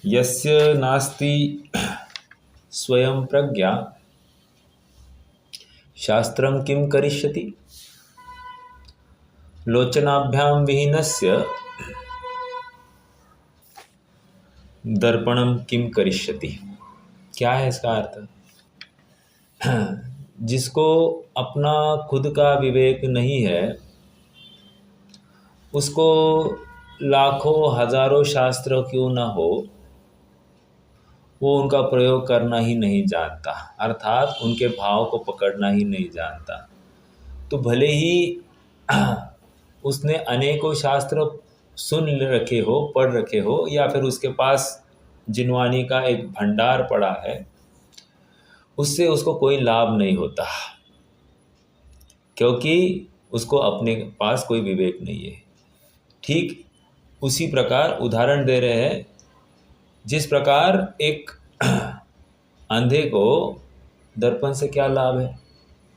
यस्य नास्ति स्वयं प्रज्ञा शास्त्रं किं करिष्यति। लोचनाभ्यां विहीनस्य दर्पणम किम करिष्यति। क्या है इसका अर्थ? जिसको अपना खुद का विवेक नहीं है उसको लाखों हजारों शास्त्र क्यों ना हो, वो उनका प्रयोग करना ही नहीं जानता, अर्थात उनके भाव को पकड़ना ही नहीं जानता। तो भले ही उसने अनेकों शास्त्र सुन रखे हो, पढ़ रखे हो, या फिर उसके पास जिनवानी का एक भंडार पड़ा है, उससे उसको कोई लाभ नहीं होता, क्योंकि उसको अपने पास कोई विवेक नहीं है। ठीक उसी प्रकार उदाहरण दे रहे हैं, जिस प्रकार एक अंधे को दर्पण से क्या लाभ है?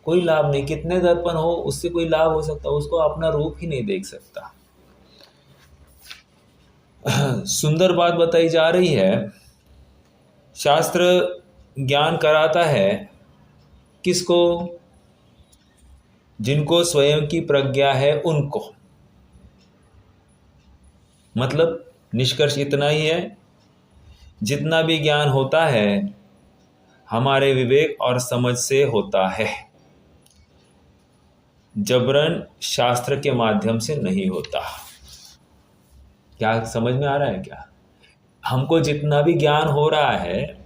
कोई लाभ नहीं। कितने दर्पण हो उससे कोई लाभ हो सकता? उसको अपना रूप ही नहीं देख सकता। सुंदर बात बताई जा रही है। शास्त्र ज्ञान कराता है किसको? जिनको स्वयं की प्रज्ञा है उनको। मतलब निष्कर्ष इतना ही है, जितना भी ज्ञान होता है हमारे विवेक और समझ से होता है, जबरन शास्त्र के माध्यम से नहीं होता। क्या समझ में आ रहा है क्या? हमको जितना भी ज्ञान हो रहा है,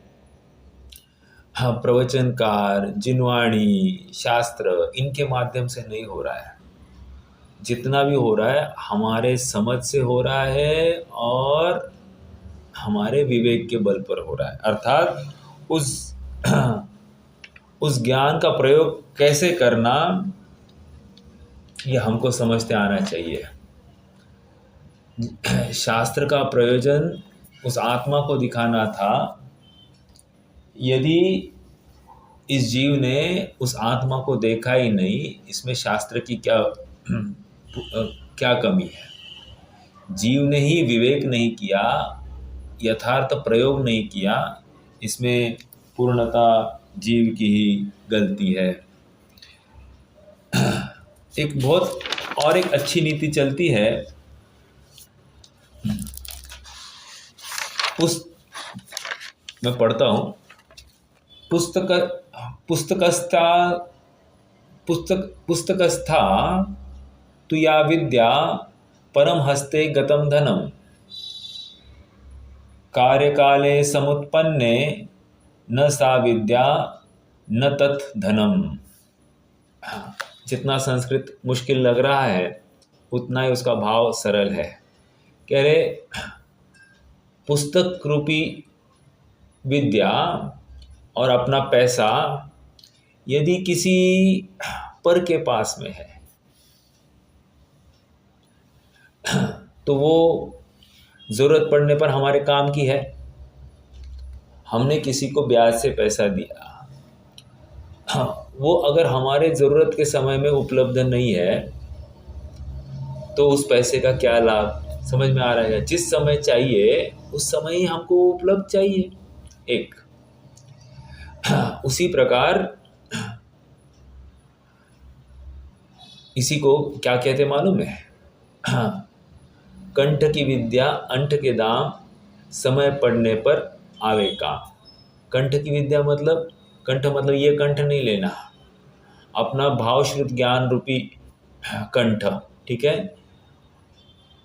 हाँ, प्रवचनकार, जिनवाणी, शास्त्र, इनके माध्यम से नहीं हो रहा है। जितना भी हो रहा है हमारे समझ से हो रहा है और हमारे विवेक के बल पर हो रहा है। अर्थात उस ज्ञान का प्रयोग कैसे करना, ये हमको समझते आना चाहिए। शास्त्र का प्रयोजन उस आत्मा को दिखाना था। यदि इस जीव ने उस आत्मा को देखा ही नहीं, इसमें शास्त्र की क्या कमी है? जीव ने ही विवेक नहीं किया, यथार्थ प्रयोग नहीं किया, इसमें पूर्णता जीव की ही गलती है। एक अच्छी नीति चलती है, मैं पढ़ता हूँ। पुस्तकस्था तु या विद्या परम हस्ते गतम धनम, कार्यकाले समुत्पन्ने न सा विद्या न तत् धनम। जितना संस्कृत मुश्किल लग रहा है उतना ही उसका भाव सरल है। कह रहे पुस्तक रूपी विद्या और अपना पैसा यदि किसी पर के पास में है तो वो ज़रूरत पड़ने पर हमारे काम की है। हमने किसी को ब्याज से पैसा दिया, हाँ, वो अगर हमारे ज़रूरत के समय में उपलब्ध नहीं है तो उस पैसे का क्या लाभ? समझ में आ रहा है? जिस समय चाहिए उस समय ही हमको उपलब्ध चाहिए। एक उसी प्रकार इसी को क्या कहते मालूम है? कंठ की विद्या अंठ के दाम, समय पड़ने पर आवे काम। कंठ की विद्या मतलब, कंठ मतलब ये कंठ नहीं लेना, अपना भावश्रुत ज्ञान रूपी कंठ, ठीक है?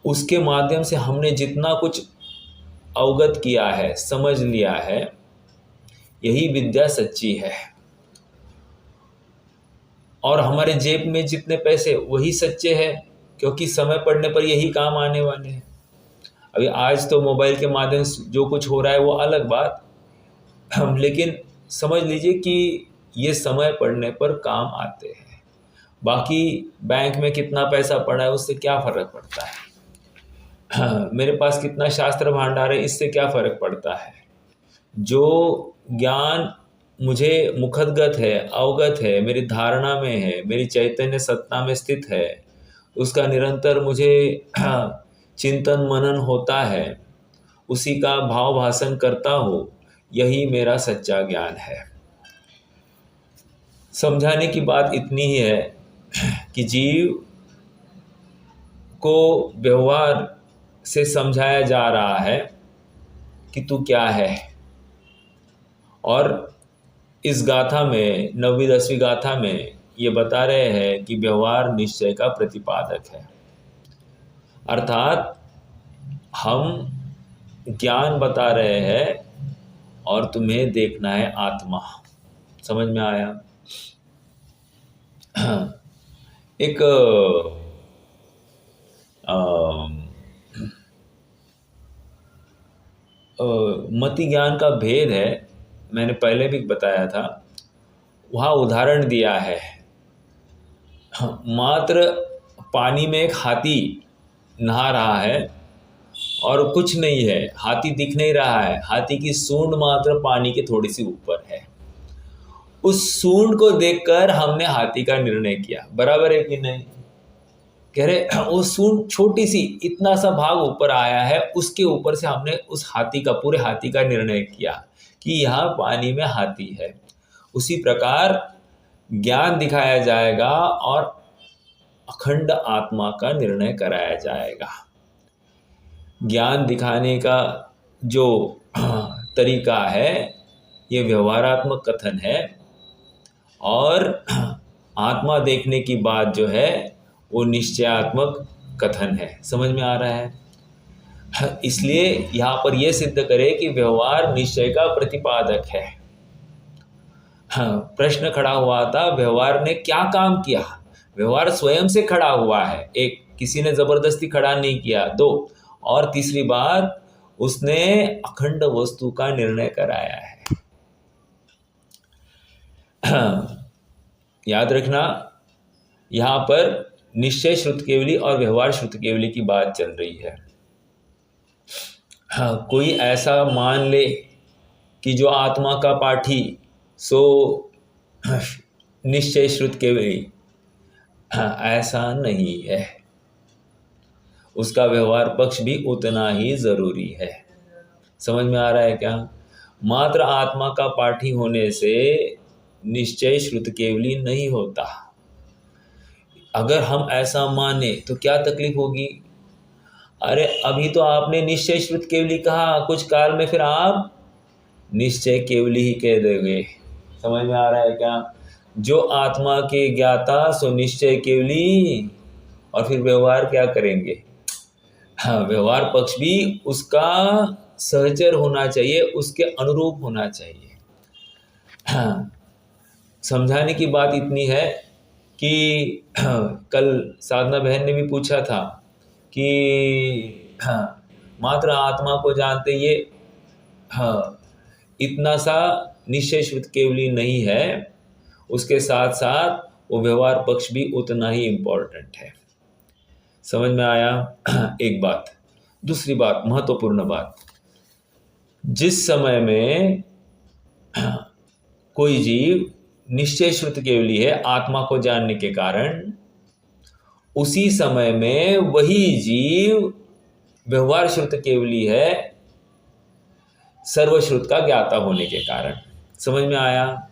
उसके माध्यम से हमने जितना कुछ अवगत किया है, समझ लिया है, यही विद्या सच्ची है। और हमारे जेब में जितने पैसे वही सच्चे हैं, क्योंकि समय पड़ने पर यही काम आने वाले हैं। अभी आज तो मोबाइल के माध्यम से जो कुछ हो रहा है वो अलग बात, लेकिन समझ लीजिए कि ये समय पड़ने पर काम आते हैं। बाकी बैंक में कितना पैसा पड़ा है उससे क्या फ़र्क पड़ता है? मेरे पास कितना शास्त्र भांडार है इससे क्या फ़र्क पड़ता है? जो ज्ञान मुझे मुखदगत है, अवगत है, मेरी धारणा में है, मेरी चैतन्य सत्ता में स्थित है, उसका निरंतर मुझे चिंतन मनन होता है, उसी का भाव भाषण करता हो, यही मेरा सच्चा ज्ञान है। समझाने की बात इतनी ही है कि जीव को व्यवहार से समझाया जा रहा है कि तू क्या है। और इस गाथा में, 9वीं 10वीं गाथा में ये बता रहे हैं कि व्यवहार निश्चय का प्रतिपादक है। अर्थात हम ज्ञान बता रहे हैं और तुम्हें देखना है आत्मा। समझ में आया? एक मति ज्ञान का भेद है, मैंने पहले भी बताया था। वहाँ उदाहरण दिया है, मात्र पानी में एक हाथी नहा रहा है और कुछ नहीं है, हाथी दिख नहीं रहा है, हाथी की सूंड मात्र पानी के थोड़ी सी ऊपर है। उस सूंड को देखकर हमने हाथी का निर्णय किया, बराबर है कि नहीं? कह रहे वो सूंड छोटी सी, इतना सा भाग ऊपर आया है, उसके ऊपर से हमने उस हाथी का, पूरे हाथी का निर्णय किया कि यहाँ पानी में हाथी है। उसी प्रकार ज्ञान दिखाया जाएगा और अखंड आत्मा का निर्णय कराया जाएगा। ज्ञान दिखाने का जो तरीका है ये व्यवहारात्मक कथन है, और आत्मा देखने की बात जो है वो निश्चयात्मक कथन है। समझ में आ रहा है? इसलिए यहाँ पर यह सिद्ध करे कि व्यवहार निश्चय का प्रतिपादक है। प्रश्न खड़ा हुआ था, व्यवहार ने क्या काम किया? व्यवहार स्वयं से खड़ा हुआ है। एक, किसी ने जबरदस्ती खड़ा नहीं किया। दो, और तीसरी बात, उसने अखंड वस्तु का निर्णय कराया है। याद रखना, यहाँ पर निश्चय श्रुत केवली और व्यवहार श्रुत केवली की बात चल रही है। कोई ऐसा मान ले कि जो आत्मा का पाठी सो निश्चय श्रुत केवली, ऐसा नहीं है। उसका व्यवहार पक्ष भी उतना ही जरूरी है। समझ में आ रहा है क्या? मात्र आत्मा का पाठी होने से निश्चय श्रुत केवली नहीं होता। अगर हम ऐसा माने तो क्या तकलीफ होगी? अरे अभी तो आपने निश्चय श्रुत केवली कहा, कुछ काल में फिर आप निश्चय केवली ही कह दोगे। समझ में आ रहा है क्या? जो आत्मा के ज्ञाता सो निश्चय केवली, और फिर व्यवहार क्या करेंगे? हाँ, व्यवहार पक्ष भी उसका सहचर होना चाहिए, उसके अनुरूप होना चाहिए। हाँ, समझाने की बात इतनी है कि कल साधना बहन ने भी पूछा था कि मात्र आत्मा को जानते ये इतना सा निश्चय श्रुत केवली नहीं है, उसके साथ साथ वो व्यवहार पक्ष भी उतना ही इम्पोर्टेंट है। समझ में आया? एक बात। दूसरी बात, महत्वपूर्ण बात, जिस समय में कोई जीव निश्चय श्रुत केवली है आत्मा को जानने के कारण, उसी समय में वही जीव व्यवहार श्रुत केवली है सर्वश्रुत का ज्ञाता होने के कारण। समझ में आया?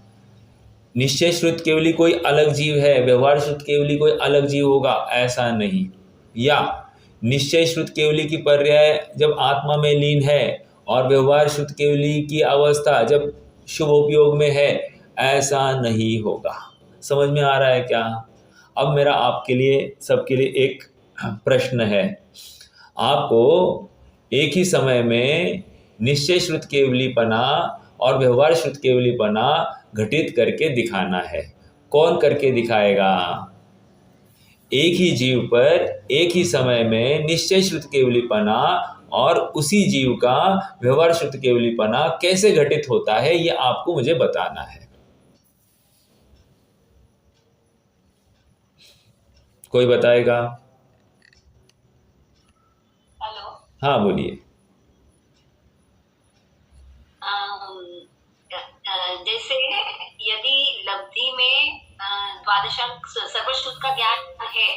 निश्चय श्रुत केवली कोई अलग जीव है, व्यवहार श्रुत केवली कोई अलग जीव होगा, ऐसा नहीं। या निश्चय श्रुत केवली की पर्याय जब आत्मा में लीन है और व्यवहार श्रुत केवली की अवस्था जब शुभ उपयोग में है, ऐसा नहीं होगा। समझ में आ रहा है क्या? अब मेरा आपके लिए, सबके लिए एक प्रश्न है। आपको एक ही समय में निश्चय श्रुत केवलीपना और व्यवहार श्रुत केवलीपना घटित करके दिखाना है। कौन करके दिखाएगा? एक ही जीव पर एक ही समय में निश्चय श्रुत केवलीपना और उसी जीव का व्यवहार श्रुत केवलीपना कैसे घटित होता है, ये आपको मुझे बताना है। कोई बताएगा? हेलो। हाँ बोलिए। जैसे यदि लब्धि में द्वादशांक सर्वश्रुत का ज्ञान है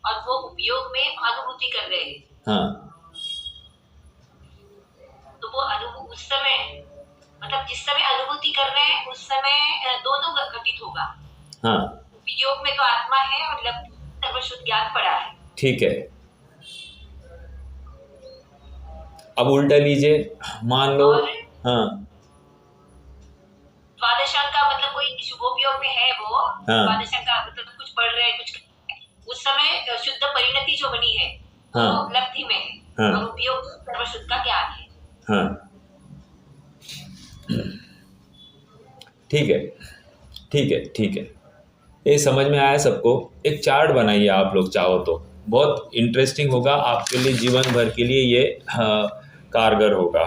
और वो उपयोग में अनुभूति कर रहे हैं, हाँ, मतलब जिस समय अनुभूति कर रहे हैं उस समय दोनों घटित होगा। हाँ वियोग में तो आत्मा है और लब्धि सर्वशुद्ध ज्ञान पड़ा है। ठीक है। अब उल्टा लीजिए, मान लो। और हाँ द्वादशांक का मतलब कोई शुभोपयोग में है वो, हाँ द्वादशांक का मतलब कुछ पढ़ रहे हैं कुछ, उस समय शुद्ध परिणति जो बनी है हाँ वो लब्धि में है हाँ और उपयोग सर्वशुद्ध का ज्ञान है। हाँ ठीक है ठीक है ठीक है, ये समझ में आया सबको। एक चार्ट बनाइए आप लोग चाहो तो, बहुत इंटरेस्टिंग होगा आपके लिए, जीवन भर के लिए ये कारगर होगा।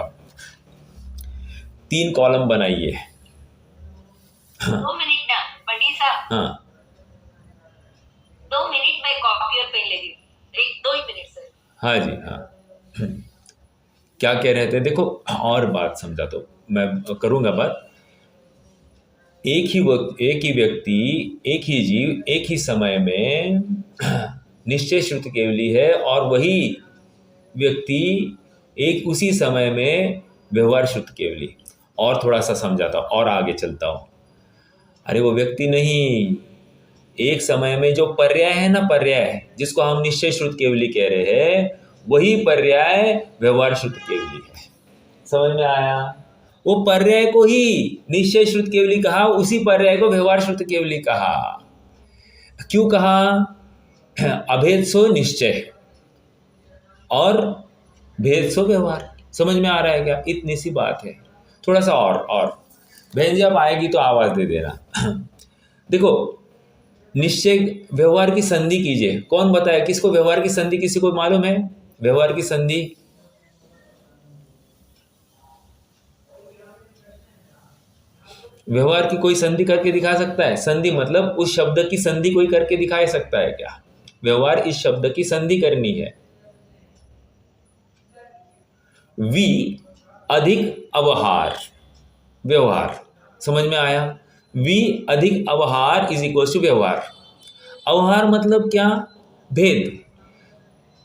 3 कॉलम बनाइए। 2 मिनट ना पंडित साहब, हाँ 2 मिनट में कॉपी और पेन लेगी, 1-2 ही मिनट सर। हाँ जी हाँ। क्या कह रहे थे, देखो और बात समझा तो मैं करूँगा बात। एक ही व्यक्ति, एक ही जीव, एक ही समय में निश्चय श्रुति केवली है, और वही व्यक्ति एक उसी समय में व्यवहार श्रुति केवली। और थोड़ा सा समझाता हूँ और आगे चलता हूँ। अरे वो व्यक्ति नहीं, एक समय में जो पर्याय है ना, पर्याय जिसको हम निश्चय श्रुति केवली कह रहे हैं, वही पर्याय व्यवहार श्रुति केवली है। समझ में आया? वो पर्याय को ही निश्चय श्रुति केवली कहा, उसी पर्याय को व्यवहार श्रुति केवली कहा। क्यों कहा? अभेद सो निश्चय और भेद सो व्यवहार। समझ में आ रहा है क्या? इतनी सी बात है। थोड़ा सा और बहन जी, अब आएगी तो आवाज दे देना। देखो, निश्चय व्यवहार की संधि कीजिए। कौन बताए किसको व्यवहार की संधि? किसी को मालूम है व्यवहार की संधि? व्यवहार की कोई संधि करके दिखा सकता है? संधि मतलब उस शब्द की संधि कोई करके दिखा सकता है क्या? व्यवहार इस शब्द की संधि करनी है। वी अधिक अवहार व्यवहार। समझ में आया? वी अधिक अवहार इज इक्वल टू व्यवहार। अवहार मतलब क्या? भेद,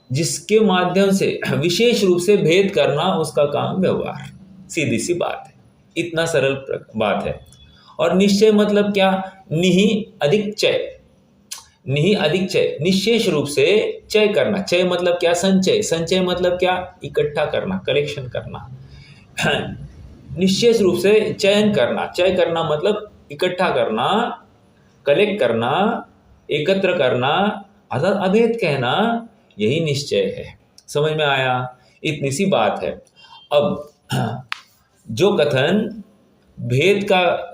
जिसके माध्यम से विशेष रूप से भेद करना, उसका काम व्यवहार। सीधी सी बात है, इतना सरल बात है। और निश्चय मतलब क्या? निहि अधिक चय। निहि अधिक चय, निशेष रूप से चय करना। चय मतलब क्या? संचय। संचय मतलब क्या? इकट्ठा करना, कलेक्शन करना। निशेष रूप से चयन करना। चय करना मतलब इकट्ठा करना, कलेक्ट करना, एकत्र करना, अर्थात अभेद कहना, यही निश्चय है। समझ में आया? इतनी सी बात है। अब जो कथन भेद का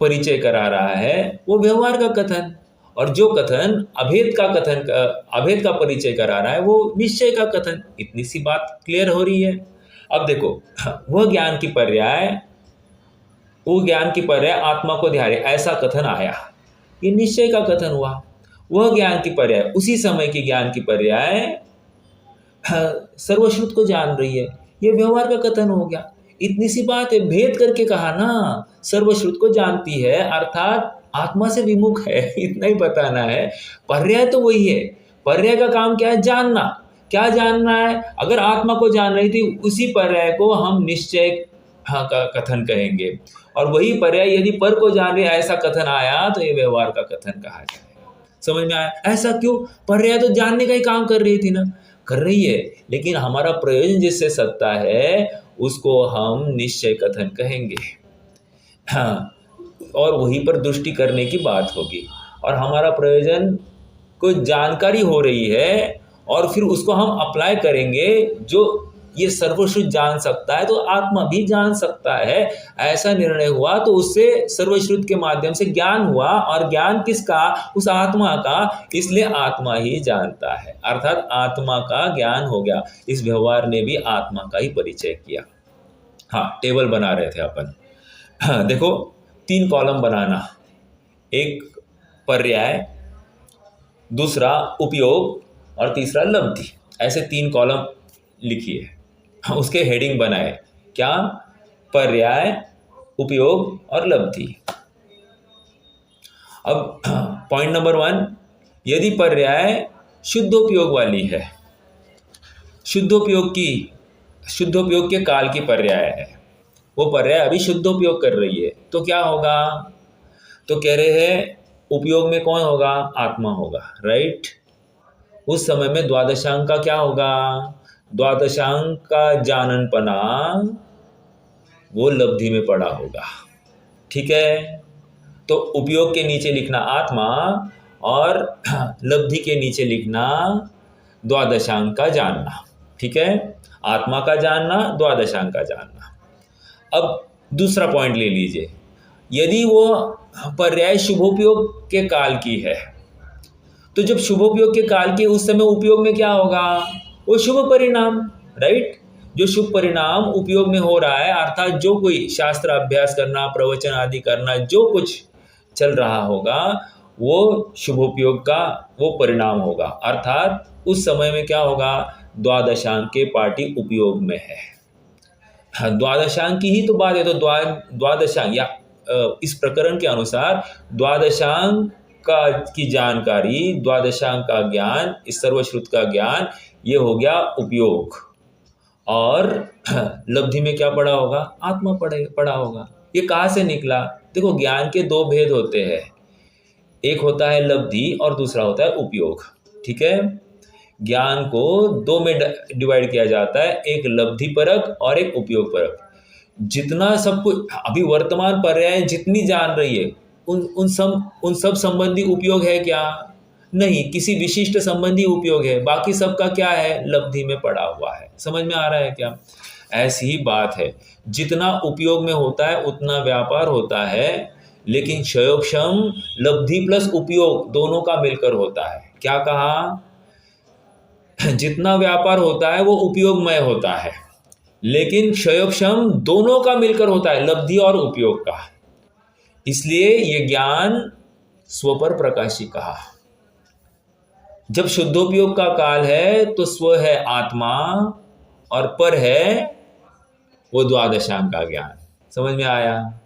परिचय करा रहा है वो व्यवहार का कथन, और जो कथन अभेद का परिचय करा रहा है वो निश्चय का कथन। इतनी सी बात क्लियर हो रही है। अब देखो, वह ज्ञान की पर्याय आत्मा को ध्यान, ऐसा कथन आया, ये निश्चय का कथन हुआ। वह ज्ञान की पर्याय, उसी समय की ज्ञान की पर्याय सर्वश्रुत को जान रही है, ये व्यवहार का कथन हो गया। इतनी सी बात है। भेद करके कहा ना, सर्वश्रुत को जानती है अर्थात आत्मा से विमुख है, इतना ही बताना है। पर्याय तो वही है। पर्याय का काम क्या है? जानना। क्या जानना है? अगर आत्मा को जान रही थी, उसी पर्याय को हम निश्चय का कथन कहेंगे, और वही पर्याय यदि पर को जान रही, ऐसा कथन आया तो ये व्यवहार का कथन कहा जाएगा। समझ में आया? ऐसा क्यों? पर्याय तो जानने का ही काम कर रही थी ना, कर रही है, लेकिन हमारा प्रयोजन जिससे सत्ता है उसको हम निश्चय कथन कहेंगे। हाँ, और वहीं पर दृष्टि करने की बात होगी, और हमारा प्रयोजन कोई जानकारी हो रही है, और फिर उसको हम अप्लाई करेंगे। जो ये सर्वश्रुत जान सकता है तो आत्मा भी जान सकता है, ऐसा निर्णय हुआ, तो उससे सर्वश्रुत के माध्यम से ज्ञान हुआ, और ज्ञान किसका? उस आत्मा का, इसलिए आत्मा ही जानता है, अर्थात आत्मा का ज्ञान हो गया। इस व्यवहार ने भी आत्मा का ही परिचय किया। हाँ, टेबल बना रहे थे अपन। हाँ, देखो 3 कॉलम बनाना, एक पर्याय, दूसरा उपयोग और तीसरा लब्धि। ऐसे 3 कॉलम लिखिए। उसके हेडिंग बनाए, क्या? पर्याय, उपयोग और लब्धि। अब पॉइंट नंबर 1, यदि पर्याय शुद्धोपयोग वाली है, शुद्धोपयोग के काल की पर्याय है, वो पर्याय अभी शुद्धोपयोग कर रही है, तो क्या होगा? तो कह रहे हैं उपयोग में कौन होगा? आत्मा होगा, राइट। उस समय में द्वादशांक का क्या होगा? द्वादशांक का जाननपना वो लब्धि में पड़ा होगा, ठीक है। तो उपयोग के नीचे लिखना आत्मा और लब्धि के नीचे लिखना द्वादशांक का जानना, ठीक है। आत्मा का जानना, द्वादशांक का जानना। अब दूसरा पॉइंट ले लीजिए, यदि वो पर्याय शुभोपयोग के काल की है, तो जब शुभोपयोग के काल की उस समय उपयोग में क्या होगा? वो शुभ परिणाम, राइट। जो शुभ परिणाम उपयोग में हो रहा है, अर्थात जो कोई शास्त्र अभ्यास करना, प्रवचन आदि करना, जो कुछ चल रहा होगा वो शुभोपयोग का वो परिणाम होगा, अर्थात उस समय में क्या होगा? द्वादशांक के पार्टी उपयोग में है। हाँ, द्वादशांक की ही तो बात है, तो द्वादशांक या इस प्रकरण के अनुसार द्वादशांक का की जानकारी, द्वादशांक का ज्ञान, इस सर्वश्रुत का ज्ञान, ये हो गया उपयोग। और लब्धि में क्या पड़ा होगा? आत्मा पड़ा होगा। ये कहाँ से निकला? देखो, ज्ञान के दो भेद होते हैं, एक होता है लब्धि और दूसरा होता है उपयोग, ठीक है। ज्ञान को दो में डिवाइड किया जाता है, एक लब्धि परक और एक उपयोग परक। जितना सब कुछ अभी वर्तमान पर्याय जितनी जान रही है, उन सब संबंधी उपयोग है क्या? नहीं, किसी विशिष्ट संबंधी उपयोग है, बाकी सबका क्या है? लब्धि में पड़ा हुआ है। समझ में आ रहा है क्या? ऐसी ही बात है, जितना उपयोग में होता है उतना व्यापार होता है, लेकिन क्षयोक्षम लब्धि प्लस उपयोग दोनों का मिलकर होता है। क्या कहा? जितना व्यापार होता है वो उपयोगमय होता है, लेकिन क्षयोक्षम दोनों का मिलकर होता है, लब्धि और उपयोग का। इसलिए ये ज्ञान स्वपर प्रकाशी कहा। जब शुद्धोपयोग का काल है तो स्व है आत्मा और पर है वो द्वादशांक का ज्ञान। समझ में आया?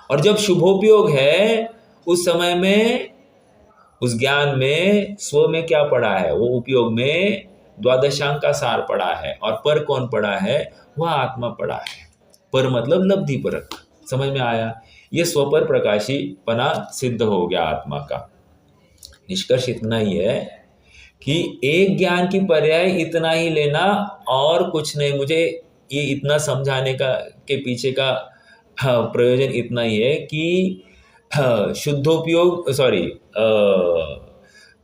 और जब शुभोपयोग है उस समय में उस ज्ञान में स्व में क्या पड़ा है? वो उपयोग में द्वादशांक का सार पड़ा है, और पर कौन पड़ा है? वह आत्मा पड़ा है। पर मतलब लब्धि परक। समझ में आया? ये स्वपर प्रकाशी पना सिद्ध हो गया आत्मा का। निष्कर्ष इतना ही है कि एक ज्ञान की पर्याय इतना ही लेना और कुछ नहीं। मुझे ये इतना समझाने का के पीछे का प्रयोजन इतना ही है कि शुद्धोपयोग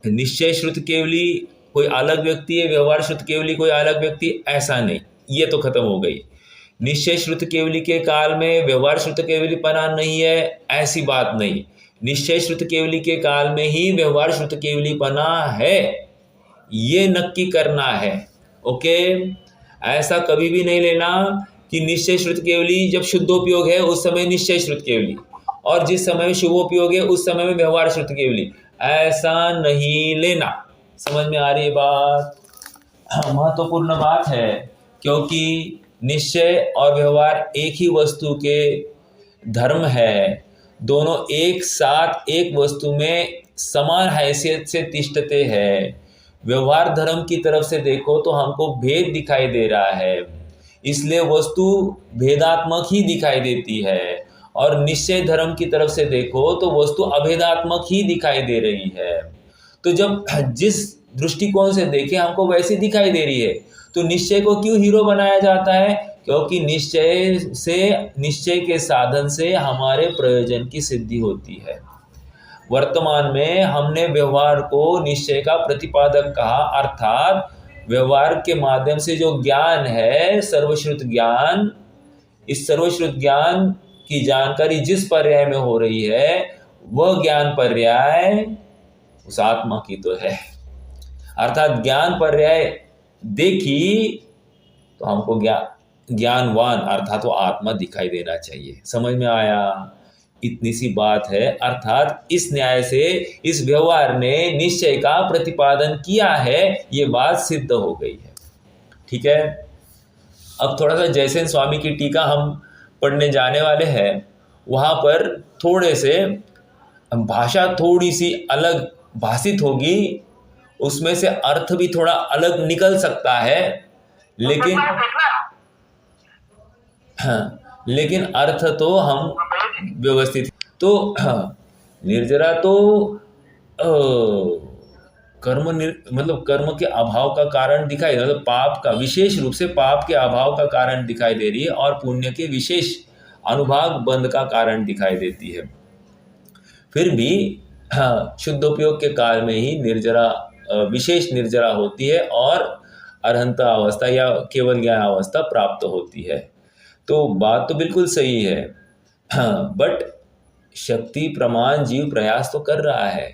निश्चय श्रुत केवली कोई अलग व्यक्ति है, व्यवहार श्रुत केवली कोई अलग व्यक्ति, ऐसा नहीं। ये तो खत्म हो गई। निश्चय श्रुत केवली के काल में व्यवहार श्रुत केवली पना नहीं है, ऐसी बात नहीं। निश्चय श्रुत केवली के काल में ही व्यवहार श्रुत केवली पना है, ये नक्की करना है। ओके, ऐसा कभी भी नहीं लेना कि निश्चय श्रुत केवली जब शुद्धोपयोग है उस समय निश्चय श्रुत केवली, और जिस समय में शुभोपयोग है उस समय में व्यवहार श्रुत केवली, ऐसा नहीं लेना। समझ में आ रही है बात? महत्वपूर्ण बात है, क्योंकि निश्चय और व्यवहार एक ही वस्तु के धर्म है। दोनों एक साथ एक वस्तु में समान हैसियत से तिष्ठते हैं। व्यवहार धर्म की तरफ से देखो तो हमको भेद दिखाई दे रहा है, इसलिए वस्तु भेदात्मक ही दिखाई देती है। और निश्चय धर्म की तरफ से देखो तो वस्तु अभेदात्मक ही दिखाई दे रही है। तो जब जिस दृष्टिकोण से देखे हमको वैसी दिखाई दे रही है, तो निश्चय को क्यों हीरो बनाया जाता है? क्योंकि निश्चय के साधन से हमारे प्रयोजन की सिद्धि होती है। वर्तमान में हमने व्यवहार को निश्चय का प्रतिपादक कहा, अर्थात व्यवहार के माध्यम से जो ज्ञान है, सर्वश्रुत ज्ञान, इस सर्वश्रुत ज्ञान की जानकारी जिस पर्याय में हो रही है, वह ज्ञान पर्याय उस आत्मा की तो है। अर्थात ज्ञान पर्याय देखी तो हमको ज्ञानवान अर्थात वो आत्मा दिखाई देना चाहिए। समझ में आया? इतनी सी बात है। अर्थात इस न्याय से इस व्यवहार ने निश्चय का प्रतिपादन किया है, ये बात सिद्ध हो गई है। ठीक है, अब थोड़ा सा जयसेन स्वामी की टीका हम पढ़ने जाने वाले हैं। वहाँ पर थोड़े से भाषा थोड़ी सी अलग भाषित होगी, उसमें से अर्थ भी थोड़ा अलग निकल सकता है, लेकिन हाँ, लेकिन अर्थ तो हम व्यवस्थित। तो निर्जरा तो मतलब कर्म के अभाव का कारण दिखाई, मतलब पाप का, विशेष रूप से पाप के अभाव का कारण दिखाई दे रही है, और पुण्य के विशेष अनुभाग बंध का कारण दिखाई देती है। फिर भी शुद्धोपयोग के काल में ही निर्जरा, विशेष निर्जरा होती है और अरहंता अवस्था या केवल ज्ञान अवस्था प्राप्त होती है। तो बात तो बिल्कुल सही है, बट शक्ति प्रमाण जीव प्रयास तो कर रहा है।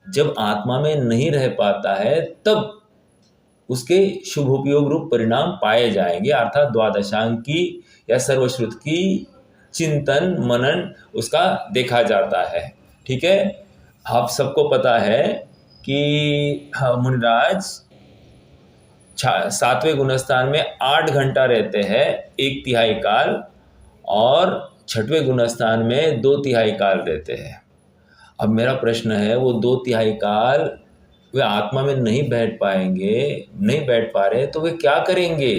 जब आत्मा में नहीं रह पाता है तब उसके शुभोपयोग रूप परिणाम पाए जाएंगे, अर्थात द्वादशांग की या सर्वश्रुत की चिंतन मनन उसका देखा जाता है। ठीक है, आप सबको पता है कि मुनिराज 7वें गुणस्थान में 8 घंटा रहते हैं 1/3 काल, और 6वें गुणस्थान में 2/3 काल रहते हैं। अब मेरा प्रश्न है, वो 2/3 काल वे आत्मा में नहीं बैठ पाएंगे, नहीं बैठ पा रहे, तो वे क्या करेंगे?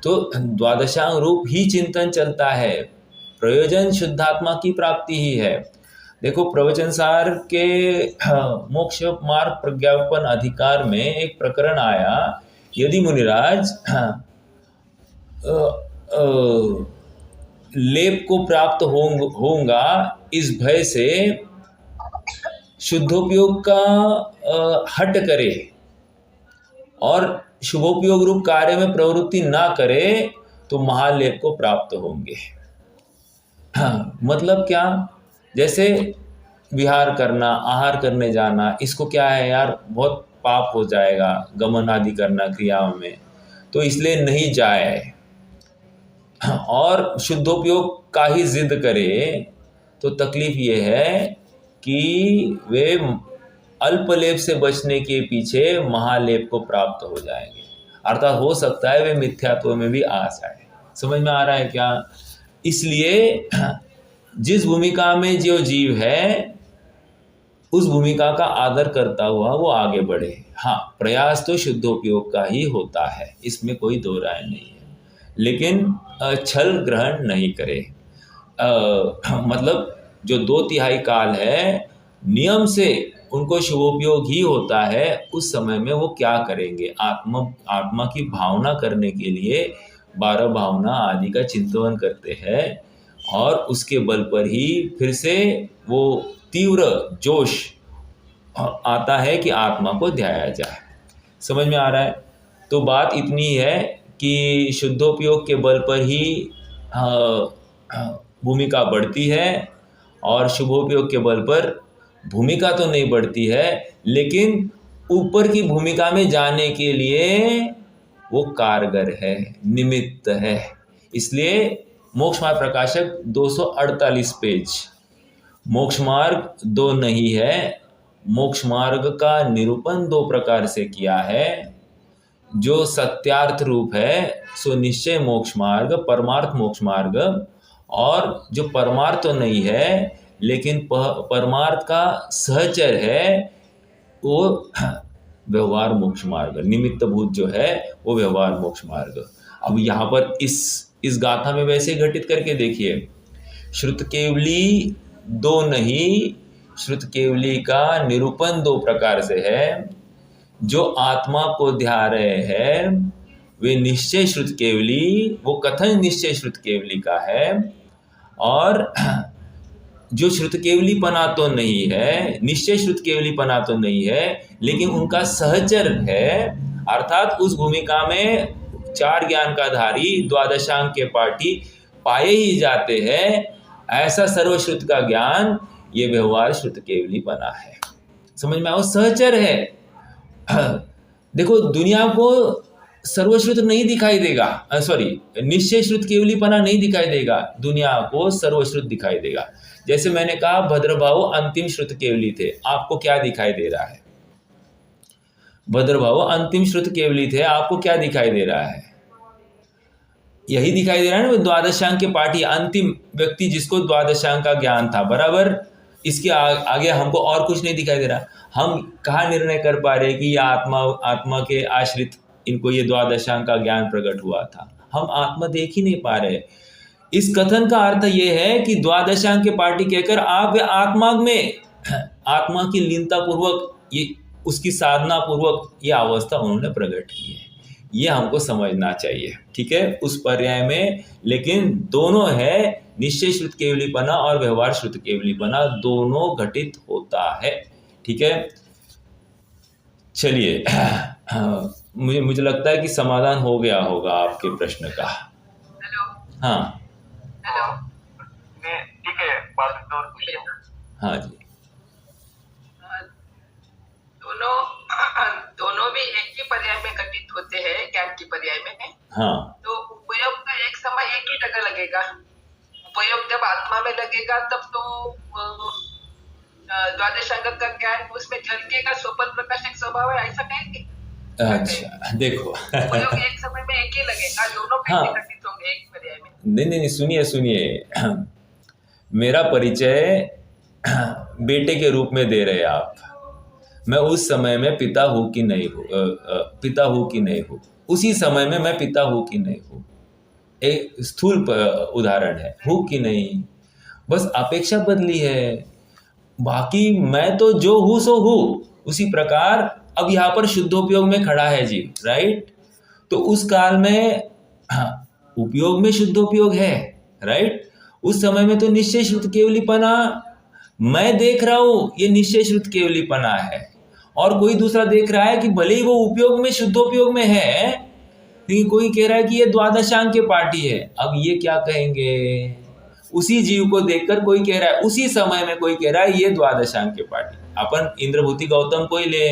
तो द्वादशांग रूप ही चिंतन चलता है, प्रयोजन शुद्धात्मा की प्राप्ति ही है। देखो, प्रवचन सार के मोक्ष मार्ग प्रज्ञापन अधिकार में एक प्रकरण आया, यदि मुनिराज लेप को प्राप्त होऊंगा इस भय से शुद्धोपयोग का हट करे और शुभोपयोग रूप कार्य में प्रवृत्ति ना करे तो महालेप को प्राप्त होंगे। मतलब क्या? जैसे विहार करना, आहार करने जाना, इसको क्या है यार, बहुत पाप हो जाएगा, गमन आदि करना क्रियाओं में, तो इसलिए नहीं जाए, और शुद्धोपयोग का ही जिद करे, तो तकलीफ ये है कि वे अल्पलेप से बचने के पीछे महालेप को प्राप्त हो जाएंगे, अर्थात हो सकता है वे मिथ्यात्व में भी आ जाए। समझ में आ रहा है क्या? इसलिए जिस भूमिका में जो जीव है उस भूमिका का आदर करता हुआ वो आगे बढ़े। हाँ, प्रयास तो शुद्धोपयोग का ही होता है, इसमें कोई दो राय नहीं है, लेकिन छल ग्रहण नहीं करे। मतलब जो 2/3 काल है नियम से उनको शुभोपयोग ही होता है, उस समय में वो क्या करेंगे? आत्मा की भावना करने के लिए 12 भावना आदि का चिंतन करते हैं, और उसके बल पर ही फिर से वो तीव्र जोश आता है कि आत्मा को ध्याया जाए। समझ में आ रहा है? तो बात इतनी है कि शुद्धोपयोग के बल पर ही भूमिका बढ़ती है, और शुभोपयोग के बल पर भूमिका तो नहीं बढ़ती है, लेकिन ऊपर की भूमिका में जाने के लिए वो कारगर है, निमित्त है। इसलिए मोक्ष मार्ग प्रकाशक 248 पेज, मोक्ष मार्ग 2 नहीं है, मोक्ष मार्ग का निरूपण 2 प्रकार से किया है। जो सत्यार्थ रूप है सो निश्चय मोक्ष मार्ग, परमार्थ मोक्ष मार्ग, और जो परमार्थ तो नहीं है लेकिन परमार्थ का सहचर है वो व्यवहार मोक्ष मार्ग, निमित्त भूत जो है वो व्यवहार मोक्ष मार्ग। अब यहाँ पर इस गाथा में वैसे घटित करके देखिए, श्रुत केवली 2 नहीं, श्रुत केवली का निरूपण 2 प्रकार से है। जो आत्मा को ध्या रहे हैं वे निश्चय श्रुत केवली, वो कथन निश्चय श्रुत केवली का है, और जो श्रुत केवली पना तो नहीं है, निश्चय श्रुत केवली पना तो नहीं है, लेकिन उनका सहचर है, अर्थात उस भूमिका में 4 ज्ञान का धारी द्वादशांग के पाठी पाए ही जाते हैं। ऐसा सर्वश्रुत का ज्ञान ये व्यवहार श्रुत केवली पना है। समझ में आओ? सहचर है। देखो, दुनिया को सर्वश्रुत नहीं दिखाई देगा, निश्चय श्रुत केवलीपना नहीं दिखाई देगा, दुनिया को सर्वश्रुत दिखाई देगा। जैसे मैंने कहा भद्रभाव अंतिम श्रुत केवली थे, आपको क्या दिखाई दे रहा है? भद्रभाव अंतिम श्रुत केवली थे, आपको क्या दिखाई दे रहा है? यही दिखाई दे रहा है ना, द्वादशांग के पाठी, अंतिम व्यक्ति जिसको द्वादशांग का ज्ञान था, बराबर। इसके आगे हमको और कुछ नहीं दिखाई दे रहा। हम कहाँ निर्णय कर पा रहे कि ये आत्मा के आश्रित इनको ये द्वादशांग का ज्ञान प्रकट हुआ था? हम आत्मा देख ही नहीं पा रहे। इस कथन का अर्थ ये है कि द्वादशांक के पार्टी कहकर आप आत्मा में आत्मा की लीनता पूर्वक ये उसकी साधना पूर्वक ये अवस्था उन्होंने प्रकट की है। ये हमको समझना चाहिए, ठीक है, उस पर्याय में। लेकिन दोनों है, निश्चय श्रुत केवलीपना और व्यवहार श्रुत केवलीपना दोनों घटित होता है, ठीक है। चलिए मुझे लगता है कि समाधान हो गया होगा आपके प्रश्न का। हेलो। हाँ हेलो। ठीक है, बाद में और पूछिए। हाँ जी, दोनों दोनों भी एक ही पर्याय में घटित होते हैं, ज्ञान की पर्याय में। हाँ तो उपयोग का एक समय एक ही जगह लगेगा। उपयोग जब आत्मा में लगेगा तब तो द्वादशांग का ज्ञान उसमें झलकेगा, सोपन प्रकाश एक स्वभाव है, ऐसा कहेंगे? अच्छा देखो उपयोग एक समय में एक ही लगेगा, दोनों हाँ। कैसे घटित होंगे एक पर्याय में? नहीं, सुनिए मेरा परिचय बेटे के रूप में दे रहे आप। मैं उस समय में पिता हूँ कि नहीं हूँ, पिता हूँ कि नहीं हूँ, उसी समय में मैं पिता हूँ कि नहीं हूँ, एक स्थूल उदाहरण है, हूँ कि नहीं, बस अपेक्षा बदली है। बाकी मैं तो जो हूँ सो हूँ। उसी प्रकार अब यहाँ पर शुद्धोपयोग में खड़ा है जीव, राइट। तो उस काल में उपयोग में शुद्धोपयोग है, राइट। उस समय में तो निश्चय श्रुत केवलीपना मैं देख रहा हूँ, ये निश्चय श्रुत केवलीपना है। और कोई दूसरा देख रहा है कि भले ही वो उपयोग में शुद्धोपयोग में है, लेकिन कोई कह रहा है कि ये द्वादशांक के पार्टी है। अब ये क्या कहेंगे? उसी जीव को देखकर कोई कह रहा है, उसी समय में कोई कह रहा है ये द्वादशांक के पार्टी। अपन इंद्रभूति गौतम को ही ले।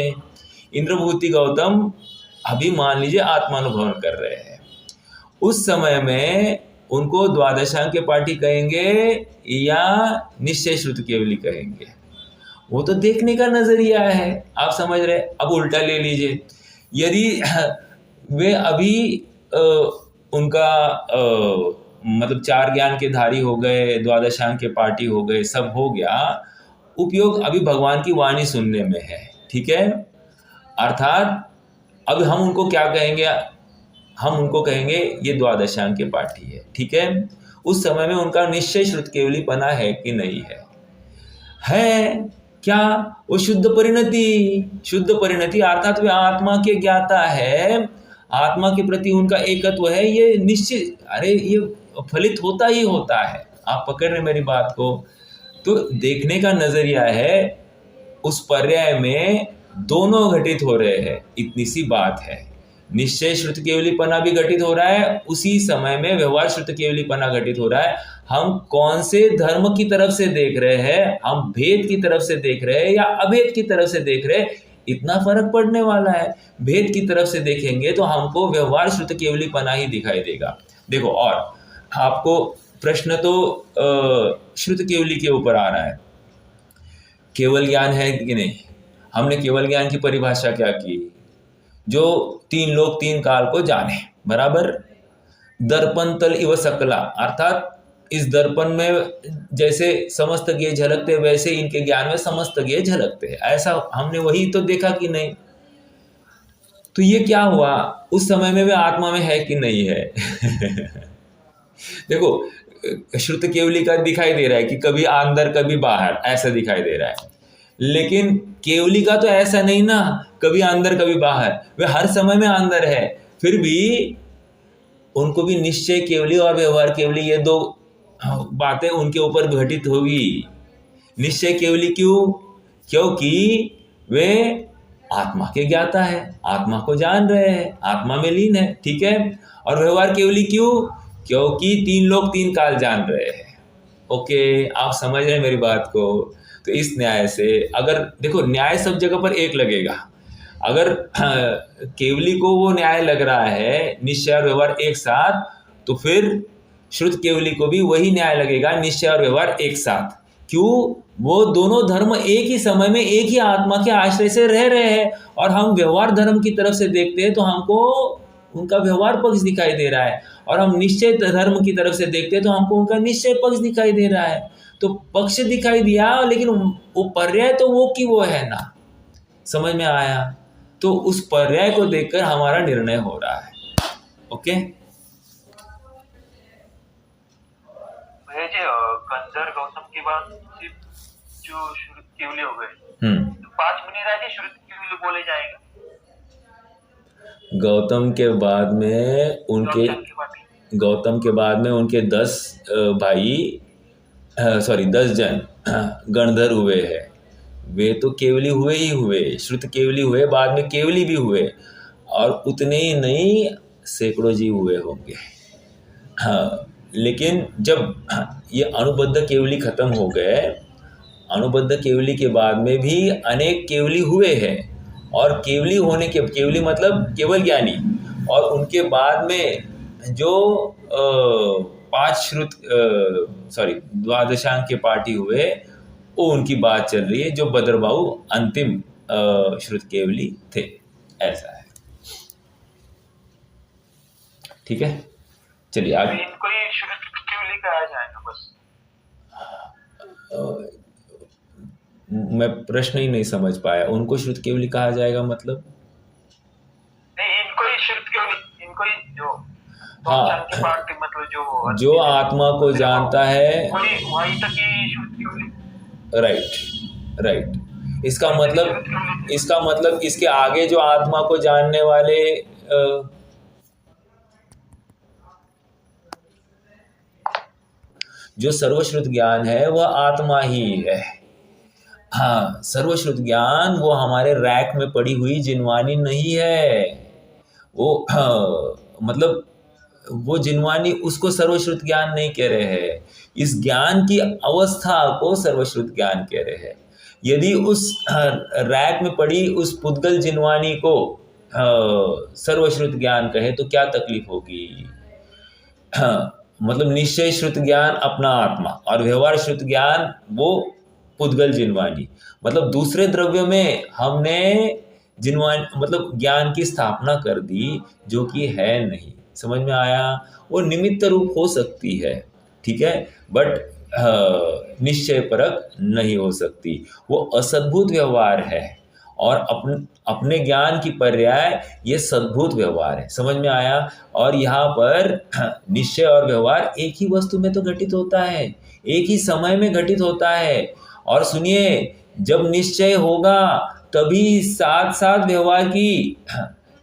इंद्रभूति गौतम अभी मान लीजिए आत्मानुभव कर रहे हैं, उस समय में उनको द्वादशांक के पार्टी कहेंगे या निश्चय श्रुत केवली कहेंगे? वो तो देखने का नजरिया है, आप समझ रहे। अब उल्टा ले लीजिए, यदि वे अभी उनका मतलब चार ज्ञान के धारी हो गए, द्वादशांक के पार्टी हो गए, सब हो गया, उपयोग अभी भगवान की वाणी सुनने में है, ठीक है। अर्थात अब हम उनको क्या कहेंगे? हम उनको कहेंगे ये द्वादशांक के पार्टी है, ठीक है। उस समय में उनका निश्चय श्रुत केवलीपना है कि नहीं है? क्या वो शुद्ध परिणति अर्थात वे आत्मा के ज्ञाता है, आत्मा के प्रति उनका एकत्व है, ये निश्चित, अरे ये फलित होता ही होता है। आप पकड़ रहे मेरी बात को? तो देखने का नजरिया है, उस पर्याय में दोनों घटित हो रहे हैं, इतनी सी बात है। निश्चय श्रुत केवलीपना भी घटित हो रहा है, उसी समय में व्यवहार श्रुत केवलीपना घटित हो रहा है। हम कौन से धर्म की तरफ से देख रहे हैं? हम भेद की तरफ से देख रहे हैं या अभेद की तरफ से देख रहे हैं, इतना फर्क पड़ने वाला है। भेद की तरफ से देखेंगे तो हमको व्यवहार श्रुत केवलीपना ही दिखाई देगा। देखो, और आपको प्रश्न तो श्रुत केवली के ऊपर आ रहा है, केवल ज्ञान है कि नहीं। हमने केवल ज्ञान की परिभाषा क्या की? जो तीन लोक तीन काल को जाने, बराबर। दर्पण तल इव सकला, अर्थात इस दर्पण में जैसे समस्त ज्ञेय झलकते, वैसे इनके ज्ञान में समस्त ज्ञेय झलकते हैं। ऐसा हमने वही तो देखा कि नहीं? तो ये क्या हुआ? उस समय में वे आत्मा में है कि नहीं है? देखो, श्रुत केवली का दिखाई दे रहा है कि कभी अंदर कभी बाहर, ऐसा दिखाई दे रहा है। लेकिन केवली का तो ऐसा नहीं ना, कभी अंदर कभी बाहर, वे हर समय में अंदर है। फिर भी उनको भी निश्चय केवली और व्यवहार केवली, ये दो बातें उनके ऊपर घटित होगी। निश्चय केवली क्यों? क्योंकि वे आत्मा के ज्ञाता है, आत्मा को जान रहे हैं, आत्मा में लीन है, ठीक है। और व्यवहार केवली क्यों? क्योंकि तीन लोग तीन काल जान रहे हैं। ओके, आप समझ रहे हैं मेरी बात को? तो इस न्याय से, अगर देखो, न्याय सब जगह पर एक लगेगा। अगर केवली को वो न्याय लग रहा है निश्चय और व्यवहार एक साथ, तो फिर श्रुत केवली को भी वही न्याय लगेगा, निश्चय और व्यवहार एक साथ। क्यों? वो दोनों धर्म एक ही समय में एक ही आत्मा के आश्रय से रह रहे हैं। और हम व्यवहार धर्म की तरफ से देखते हैं तो हमको उनका व्यवहार पक्ष दिखाई दे रहा है, और हम निश्चय धर्म की तरफ से देखते हैं तो हमको उनका निश्चय पक्ष दिखाई दे रहा है। तो पक्ष दिखाई दिया, लेकिन वो पर्याय तो वो की वो है ना। समझ में आया? तो उस पर्याय को देखकर हमारा निर्णय हो रहा है। ओके। कंजर गौतम के बाद सिर्फ जो श्रुत केवली हो गए, हम्म। तो 5 मिनट आगे श्रुत केवली बोले जाएगा गौतम के बाद में उनके गौतम के बाद। गौतम के बाद में उनके 10 भाई, सॉरी 10 जन गणधर हुए हैं। वे तो केवली हुए ही हुए, श्रुत केवली हुए, बाद में केवली भी हुए, और उतने ही नहीं सैकड़ों जीव हुए होंगे। हाँ, लेकिन जब ये अनुबद्ध केवली खत्म हो गए, अनुबद्ध केवली के बाद में भी अनेक केवली हुए हैं, और केवली होने के, केवली मतलब केवल ज्ञानी, और उनके बाद में जो 5 श्रुत द्वादशांक के पाठी हुए, वो उनकी बात चल रही है, जो बद्रबाहु अंतिम श्रुत केवली थे। ऐसा है, ठीक है। चलिए तो आगे। इनको ही श्रुत केवली कहा जाएगा बस। मैं प्रश्न ही नहीं समझ पाया, उनको श्रुत केवली कहा जाएगा मतलब? नहीं, इनको ही श्रुत केवली, इनको ही जो हाँ, के पाठ मतलब जो आत्मा को जानता है, वही तक ही श्रुत केवली। Right right. इसका मतलब इसके आगे जो आत्मा को जानने वाले जो सर्वश्रुत ज्ञान है वह आत्मा ही है। हाँ, सर्वश्रुत ज्ञान वो हमारे रैक में पड़ी हुई जिनवानी नहीं है। वो मतलब वो जिनवानी, उसको सर्वश्रुत ज्ञान नहीं कह रहे हैं, इस ज्ञान की अवस्था को सर्वश्रुत ज्ञान कह रहे हैं। यदि उस रैक में पड़ी उस पुद्गल जिनवानी को सर्वश्रुत ज्ञान कहे तो क्या तकलीफ होगी? मतलब निश्चय श्रुत ज्ञान अपना आत्मा, और व्यवहार श्रुत ज्ञान वो पुद्गल जिनवानी। मतलब दूसरे द्रव्य में हमने जिनवानी मतलब ज्ञान की स्थापना कर दी, जो कि है नहीं। समझ में आया? वो निमित्त रूप हो सकती है, ठीक है, बट निश्चय परक नहीं हो सकती। वो असद्भुत व्यवहार है, और अपने ज्ञान की पर्याय ये सद्भुत व्यवहार है। समझ में आया? और यहाँ पर निश्चय और व्यवहार एक ही वस्तु में तो घटित होता है, एक ही समय में घटित होता है। और सुनिए, जब निश्चय होगा तभी साथ साथ व्यवहार की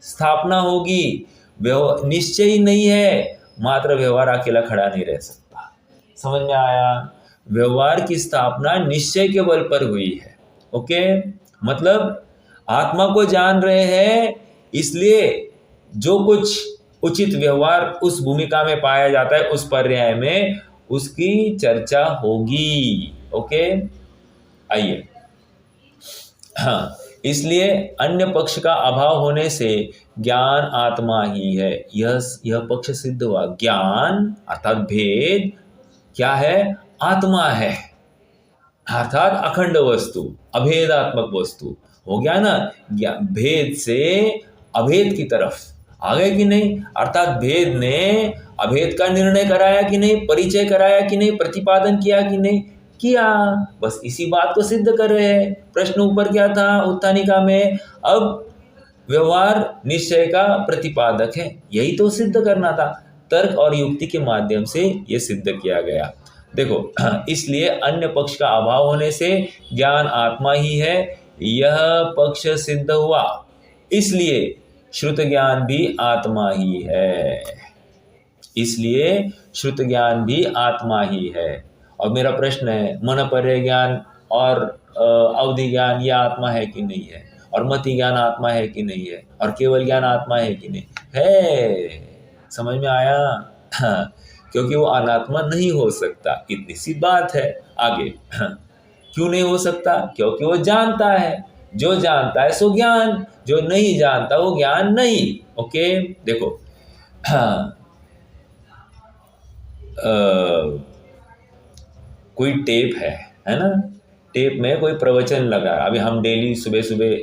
स्थापना होगी। निश्चय ही नहीं है, मात्र व्यवहार अकेला खड़ा नहीं रह सकता। समझ में आया? व्यवहार की स्थापना निश्चय के बल पर हुई है। ओके, मतलब आत्मा को जान रहे हैं, इसलिए जो कुछ उचित व्यवहार उस भूमिका में पाया जाता है, उस पर्याय में उसकी चर्चा होगी। ओके, आइए। हाँ, इसलिए अन्य पक्ष का अभाव होने से ज्ञान आत्मा ही है, यह पक्ष सिद्ध हुआ। ज्ञान अर्थात भेद क्या है? आत्मा है, अर्थात अखंड वस्तु, अभेदात्मक वस्तु। हो गया ना? भेद से अभेद की तरफ आ गए कि नहीं? अर्थात भेद ने अभेद का निर्णय कराया कि नहीं, परिचय कराया कि नहीं, प्रतिपादन किया कि नहीं किया? बस इसी बात को सिद्ध कर रहे हैं। प्रश्न ऊपर क्या था उत्थानिका में? अब व्यवहार निश्चय का प्रतिपादक है, यही तो सिद्ध करना था। तर्क और युक्ति के माध्यम से यह सिद्ध किया गया। देखो, इसलिए अन्य पक्ष का अभाव होने से ज्ञान आत्मा ही है, यह पक्ष सिद्ध हुआ। इसलिए श्रुत ज्ञान भी आत्मा ही है, इसलिए श्रुत ज्ञान भी आत्मा ही है। और मेरा प्रश्न है, मन पर्य ज्ञान और अवधि ज्ञान ये आत्मा है कि नहीं है? और मति ज्ञान आत्मा है कि नहीं है? और केवल ज्ञान आत्मा है कि नहीं है? समझ में आया? हाँ, क्योंकि वो अनात्मा नहीं हो सकता, इतनी सी बात है। आगे क्यों नहीं हो सकता? क्योंकि वो जानता है, जो जानता है सो ज्ञान, जो नहीं जानता वो ज्ञान नहीं। ओके, देखो, हाँ, कोई टेप है ना? टेप में कोई प्रवचन लगा, अभी हम डेली सुबह सुबह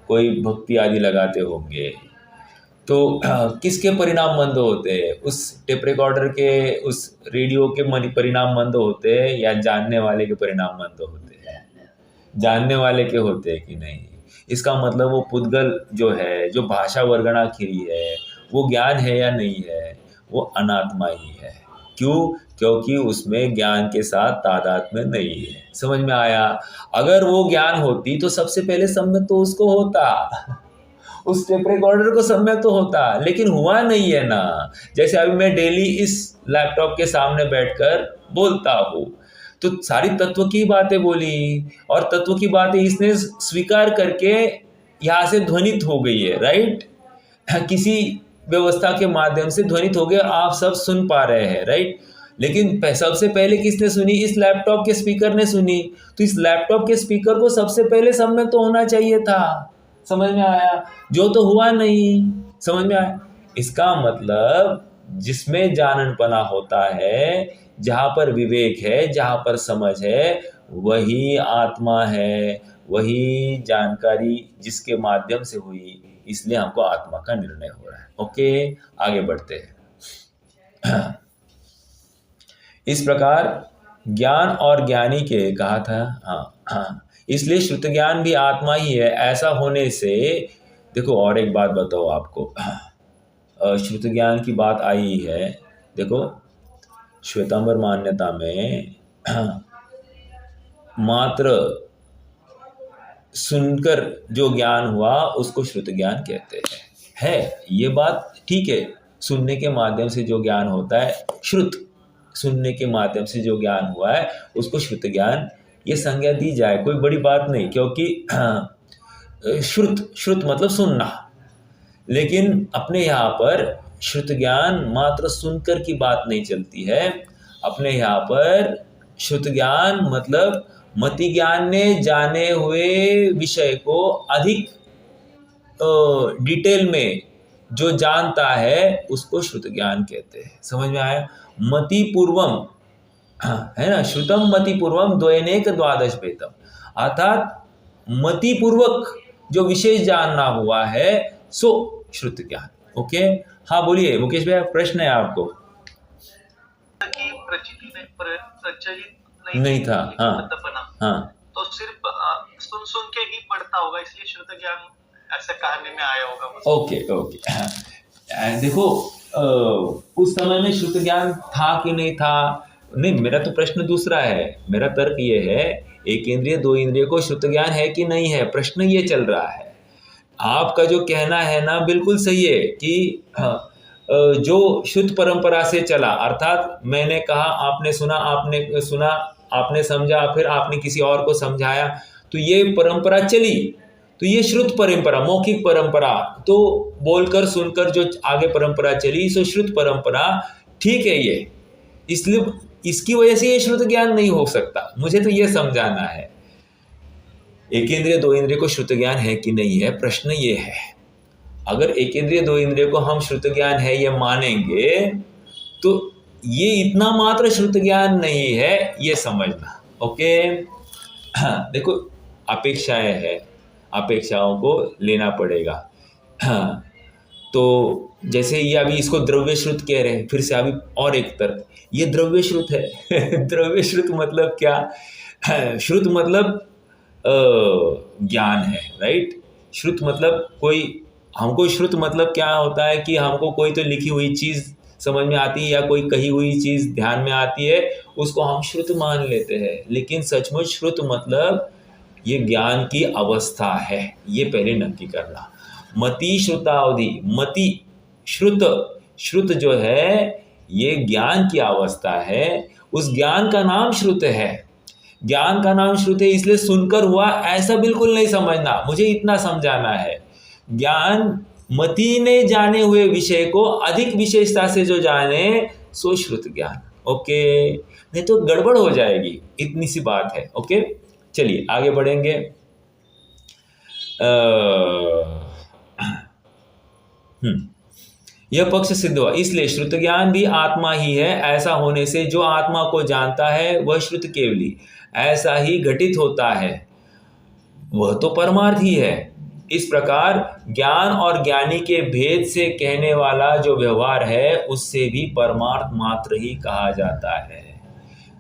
कोई भक्ति आदि लगाते होंगे, तो किसके परिणाम मंद होते हैं? उस टेप रिकॉर्डर के, उस रेडियो के परिणाम मंद होते हैं, या जानने वाले के परिणाम मंद होते हैं? जानने वाले के होते हैं कि नहीं? इसका मतलब वो पुद्गल जो है, जो भाषा वर्गणाखिरी है, वो ज्ञान है या नहीं है? वो अनात्मा ही है। क्यों? क्योंकि उसमें ज्ञान के साथ तादात्म्य नहीं है। समझ में आया? अगर वो ज्ञान होती तो सबसे पहले सम्यक तो उसको होता, उस टेप रिकॉर्डर को सम्यक तो होता, लेकिन हुआ नहीं है ना। जैसे अभी मैं डेली इस लैपटॉप के सामने बैठकर बोलता हूँ, तो सारी तत्व की बातें बोली और तत्व की बातें इसने स्वीकार करके यहाँ से ध्वनित हो गई है, राइट? किसी व्यवस्था के माध्यम से ध्वनित हो गया, आप सब सुन पा रहे हैं, राइट? लेकिन सबसे पहले किसने सुनी? इस लैपटॉप के स्पीकर ने सुनी। तो इस लैपटॉप के स्पीकर को सबसे पहले सम्यक तो होना चाहिए था। समझ में आया? जो तो हुआ नहीं। समझ में आया? इसका मतलब जिसमें जाननपना होता है, जहाँ पर विवेक है, जहाँ पर समझ है, वही आत्मा है, वही जानकारी जिसके माध्यम से हुई, इसलिए हमको आत्मा का निर्णय हो रहा है। ओके, आगे बढ़ते हैं। इस प्रकार ज्ञान और ज्ञानी के कहा था, हाँ, इसलिए श्रुत ज्ञान भी आत्मा ही है। ऐसा होने से देखो, और एक बात बताओ आपको, श्रुत ज्ञान की बात आई है। देखो, श्वेतांबर मान्यता में मात्र सुनकर जो ज्ञान हुआ उसको श्रुत ज्ञान कहते हैं। ये बात ठीक है। सुनने के माध्यम से जो ज्ञान होता है, सुनने के माध्यम से जो ज्ञान हुआ है उसको श्रुत ज्ञान ये संज्ञा दी जाए, कोई बड़ी बात नहीं, क्योंकि श्रुत मतलब सुनना। लेकिन अपने यहाँ पर श्रुत ज्ञान मात्र सुनकर की बात नहीं चलती है। अपने यहाँ पर श्रुत ज्ञान मतलब मति ज्ञान ने जाने हुए विषय को अधिक डिटेल में जो जानता है उसको श्रुत ज्ञान कहते हैं। समझ में आया? मति पूर्वम, है ना, श्रुतम मति पूर्वम द्वयनेक द्वादश भेदम, अर्थात मति पूर्वक जो विशेष जानना हुआ है सो श्रुत ज्ञान। ओके, हाँ बोलिए मुकेश भैया, प्रश्न है आपको? कि प्रचलित नहीं था, हाँ हाँ, तो सिर्फ सुन के ही पढ़ता होगा, इसलिए श्रुत ज्ञान ऐसे कहने में आया होगा। ओके। देखो, उस समय में श्रुत ज्ञान था कि नहीं था? नहीं, मेरा तो प्रश्न दूसरा है। मेरा तर्क ये है, एक इंद्रिय दो इंद्रिय को श्रुत ज्ञान है कि नहीं है, प्रश्न ये चल रहा है। आपका जो कहना है ना बिल्कुल सही है कि जो शुद्ध परंपरा से चला, अर्थात मैंने कहा, आपने सुना, आपने समझा, फिर आपने किसी और को समझाया, तो ये परंपरा चली, तो ये श्रुत परंपरा, मौखिक परंपरा, तो बोलकर सुनकर जो आगे परंपरा चली सो श्रुत परंपरा ठीक है ये। इसलिए इसकी वजह से ये श्रुत ज्ञान नहीं हो सकता। मुझे तो ये समझाना है, एक इंद्रिय दो इंद्रिय को श्रुत ज्ञान है कि नहीं है, प्रश्न ये है। अगर एक इंद्रिय दो इंद्रिय को हम श्रुत ज्ञान है ये मानेंगे तो ये इतना मात्र श्रुत ज्ञान नहीं है, ये समझना। ओके, हाँ, देखो अपेक्षाएं हैं, अपेक्षाओं को लेना पड़ेगा। हाँ, तो जैसे ये अभी इसको द्रव्य श्रुत कह रहे हैं, फिर से अभी और एक तर्क, ये द्रव्य श्रुत है। द्रव्य श्रुत मतलब क्या? श्रुत मतलब ज्ञान है, राइट? श्रुत मतलब कोई, हमको श्रुत मतलब क्या होता है कि हमको कोई तो लिखी हुई चीज़ समझ में आती है या कोई कही हुई चीज़ ध्यान में आती है, उसको हम श्रुत मान लेते हैं। लेकिन सचमुच श्रुत मतलब ये ज्ञान की अवस्था है, ये पहले नक्की करना। मति श्रुतावधि, मति श्रुत जो है ये ज्ञान की अवस्था है, उस ज्ञान का नाम श्रुत है। ज्ञान का नाम श्रुत है, इसलिए सुनकर हुआ ऐसा बिल्कुल नहीं समझना, मुझे इतना समझाना है। ज्ञान मति ने जाने हुए विषय को अधिक विशेषता से जो जाने सो श्रुत ज्ञान। ओके, नहीं तो गड़बड़ हो जाएगी, इतनी सी बात है। ओके, चलिए आगे बढ़ेंगे। यह पक्ष सिद्ध हुआ, इसलिए श्रुत ज्ञान भी आत्मा ही है। ऐसा होने से जो आत्मा को जानता है वह श्रुत केवली ऐसा ही घटित होता है, वह तो परमार्थ ही है। इस प्रकार ज्ञान और ज्ञानी के भेद से कहने वाला जो व्यवहार है उससे भी परमार्थ मात्र ही कहा जाता है।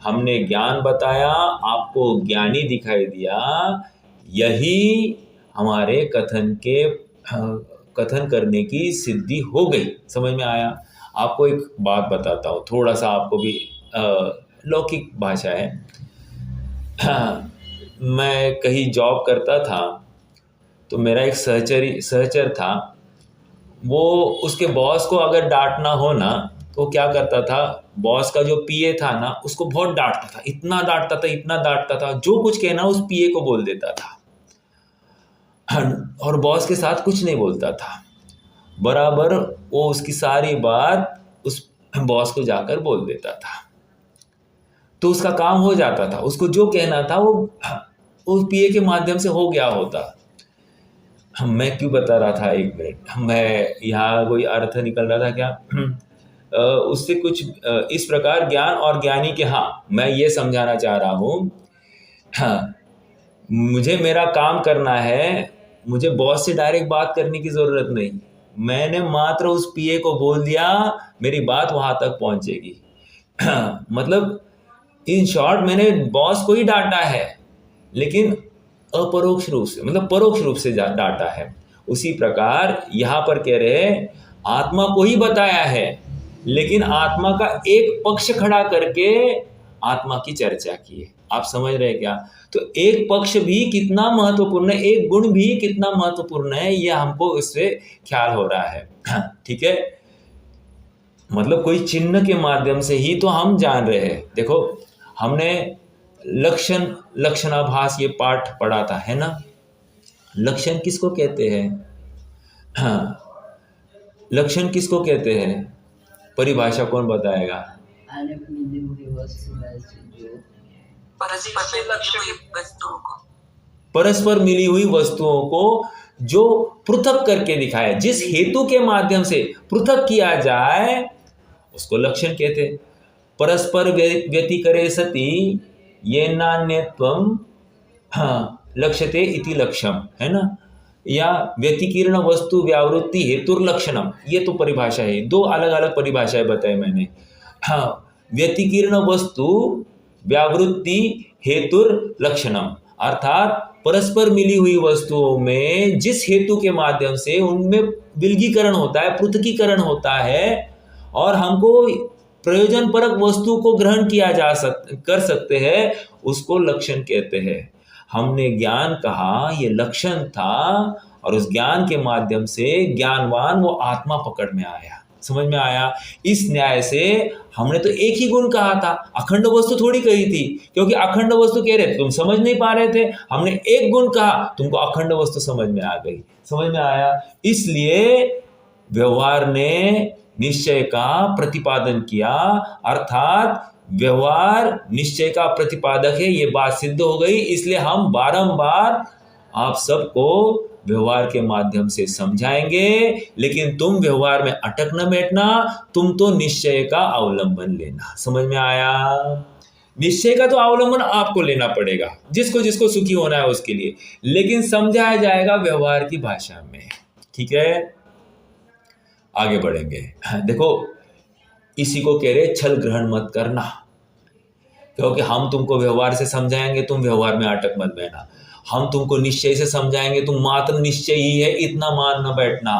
हमने ज्ञान बताया, आपको ज्ञानी दिखाई दिया, यही हमारे कथन करने की सिद्धि हो गई। समझ में आया? आपको एक बात बताता हूँ, थोड़ा सा आपको भी लौकिक भाषा है। हाँ, मैं कहीं जॉब करता था, तो मेरा एक सहचर था। वो उसके बॉस को अगर डांटना हो ना, तो क्या करता था, बॉस का जो पीए था ना, उसको बहुत डांटता था, इतना डांटता था, जो कुछ कहना उस पीए को बोल देता था और बॉस के साथ कुछ नहीं बोलता था। बराबर वो उसकी सारी बात उस बॉस को जाकर बोल देता था, तो उसका काम हो जाता था। उसको जो कहना था वो उस पीए के माध्यम से हो गया होता। मैं क्यों बता रहा था, एक मिनट, मैं यहाँ कोई अर्थ निकल रहा था क्या? उससे कुछ इस प्रकार ज्ञान और ज्ञानी के, हाँ मैं ये समझाना चाह रहा हूँ, हाँ मुझे मेरा काम करना है, मुझे बॉस से डायरेक्ट बात करने की ज़रूरत नहीं, मैंने मात्र उस पीए को बोल दिया, मेरी बात वहाँ तक पहुँचेगी। मतलब इन शॉर्ट मैंने बॉस को ही डांटा है, लेकिन अपरोक्ष रूप से, मतलब परोक्ष रूप से डांटा है। उसी प्रकार यहाँ पर कह रहे हैं, आत्मा को ही बताया है, लेकिन आत्मा का एक पक्ष खड़ा करके आत्मा की चर्चा की है। आप समझ रहे हैं क्या? तो एक पक्ष भी कितना महत्वपूर्ण है, एक गुण भी कितना महत्वपूर्ण है, यह हमको इससे ख्याल हो रहा है। ठीक है, मतलब कोई चिन्ह के माध्यम से ही तो हम जान रहे हैं। देखो, हमने लक्षणाभास ये पाठ पढ़ा था, है ना? लक्षण किसको कहते हैं? हाँ, लक्षण किसको कहते हैं? परिभाषा कौन बताएगा? परस्पर मिली हुई वस्तुओं को जो पृथक करके दिखाए, जिस हेतु के माध्यम से पृथक किया जाए, उसको लक्षण कहते हैं। परस्पर व्यतिकरे सति ये नान्यत्वम, हाँ, लक्ष्यते इति लक्ष्यम, है ना? या व्यतिकीर्ण वस्तु व्यावृत्ति हेतुर्लक्षणम, ये तो परिभाषा है। दो अलग अलग परिभाषाएं बताई मैंने। हाँ, व्यतिकीर्ण वस्तु व्यावृत्ति हेतुर्लक्षणम, अर्थात परस्पर मिली हुई वस्तुओं में जिस हेतु के माध्यम से उनमें विलगीकरण होता है, पृथकीकरण होता है, और हमको प्रयोजन परक वस्तु को ग्रहण किया कर सकते हैं, उसको लक्षण कहते हैं। हमने ज्ञान कहा, ये लक्षण था, और उस ज्ञान के माध्यम से ज्ञानवान वो आत्मा पकड़ में आया, समझ में आया। इस न्याय से हमने तो एक ही गुण कहा था, अखंड वस्तु थोड़ी कही थी, क्योंकि अखंड वस्तु कह रहे थे, तुम समझ नहीं पा रहे थे। हमने एक गुण कहा, तुमको अखंड वस्तु समझ में आ गई, समझ में आया। इसलिए व्यवहार ने निश्चय का प्रतिपादन किया, अर्थात व्यवहार निश्चय का प्रतिपादक है, ये बात सिद्ध हो गई। इसलिए हम बारंबार आप सबको व्यवहार के माध्यम से समझाएंगे, लेकिन तुम व्यवहार में अटक न बैठना, तुम तो निश्चय का अवलंबन लेना। समझ में आया? निश्चय का तो अवलंबन आपको लेना पड़ेगा, जिसको जिसको सुखी होना है उसके लिए, लेकिन समझाया जाएगा व्यवहार की भाषा में। ठीक है, आगे बढ़ेंगे। देखो, इसी को कह रहे छल ग्रहण मत करना, क्योंकि हम तुमको व्यवहार से समझाएंगे, तुम व्यवहार में अटक मत बैठना। हम तुमको निश्चय से समझाएंगे, तुम मात्र निश्चय ही है इतना मान न बैठना।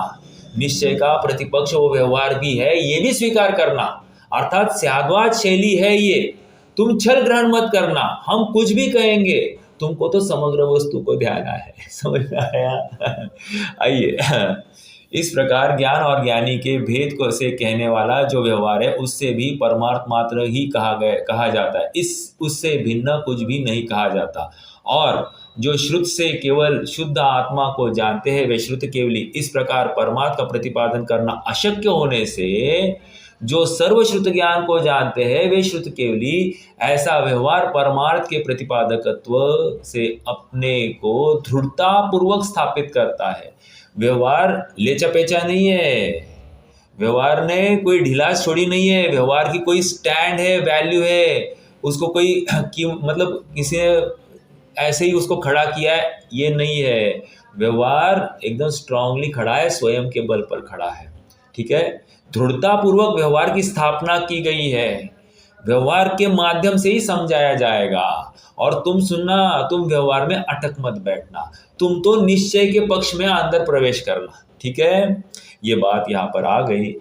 निश्चय का प्रतिपक्ष वो व्यवहार भी है, ये भी स्वीकार करना, अर्थात स्याद्वाद शैली है ये। तुम छल ग्रहण मत करना, हम कुछ भी कहेंगे, तुमको तो समग्र वस्तु को ध्यान है। समझ में आया? आइए, इस प्रकार ज्ञान और ज्ञानी के भेद को से कहने वाला जो व्यवहार है, उससे भी परमार्थ मात्र ही कहा जाता है, उससे भिन्न कुछ भी नहीं कहा जाता। और जो श्रुत से केवल शुद्ध आत्मा को जानते हैं, वे श्रुत केवली। इस प्रकार परमार्थ का प्रतिपादन करना अशक्य होने से जो सर्वश्रुत ज्ञान को जानते हैं, वे श्रुत केवली। ऐसा व्यवहार परमार्थ के प्रतिपादकत्व से अपने को दृढ़ता पूर्वक स्थापित करता है। व्यवहार लेचा पेचा नहीं है, व्यवहार ने कोई ढिलास छोड़ी नहीं है, व्यवहार की कोई स्टैंड है, वैल्यू है, उसको कोई मतलब किसी ने ऐसे ही उसको खड़ा किया है, ये नहीं है। व्यवहार एकदम स्ट्रांगली खड़ा है, स्वयं के बल पर खड़ा है। ठीक है, दृढ़ता पूर्वक व्यवहार की स्थापना की गई है, व्यवहार के माध्यम से ही समझाया जाएगा। और तुम सुनना, तुम व्यवहार में अटक मत बैठना, तुम तो निश्चय के पक्ष में अंदर प्रवेश करना। ठीक है, ये बात यहाँ पर आ गई।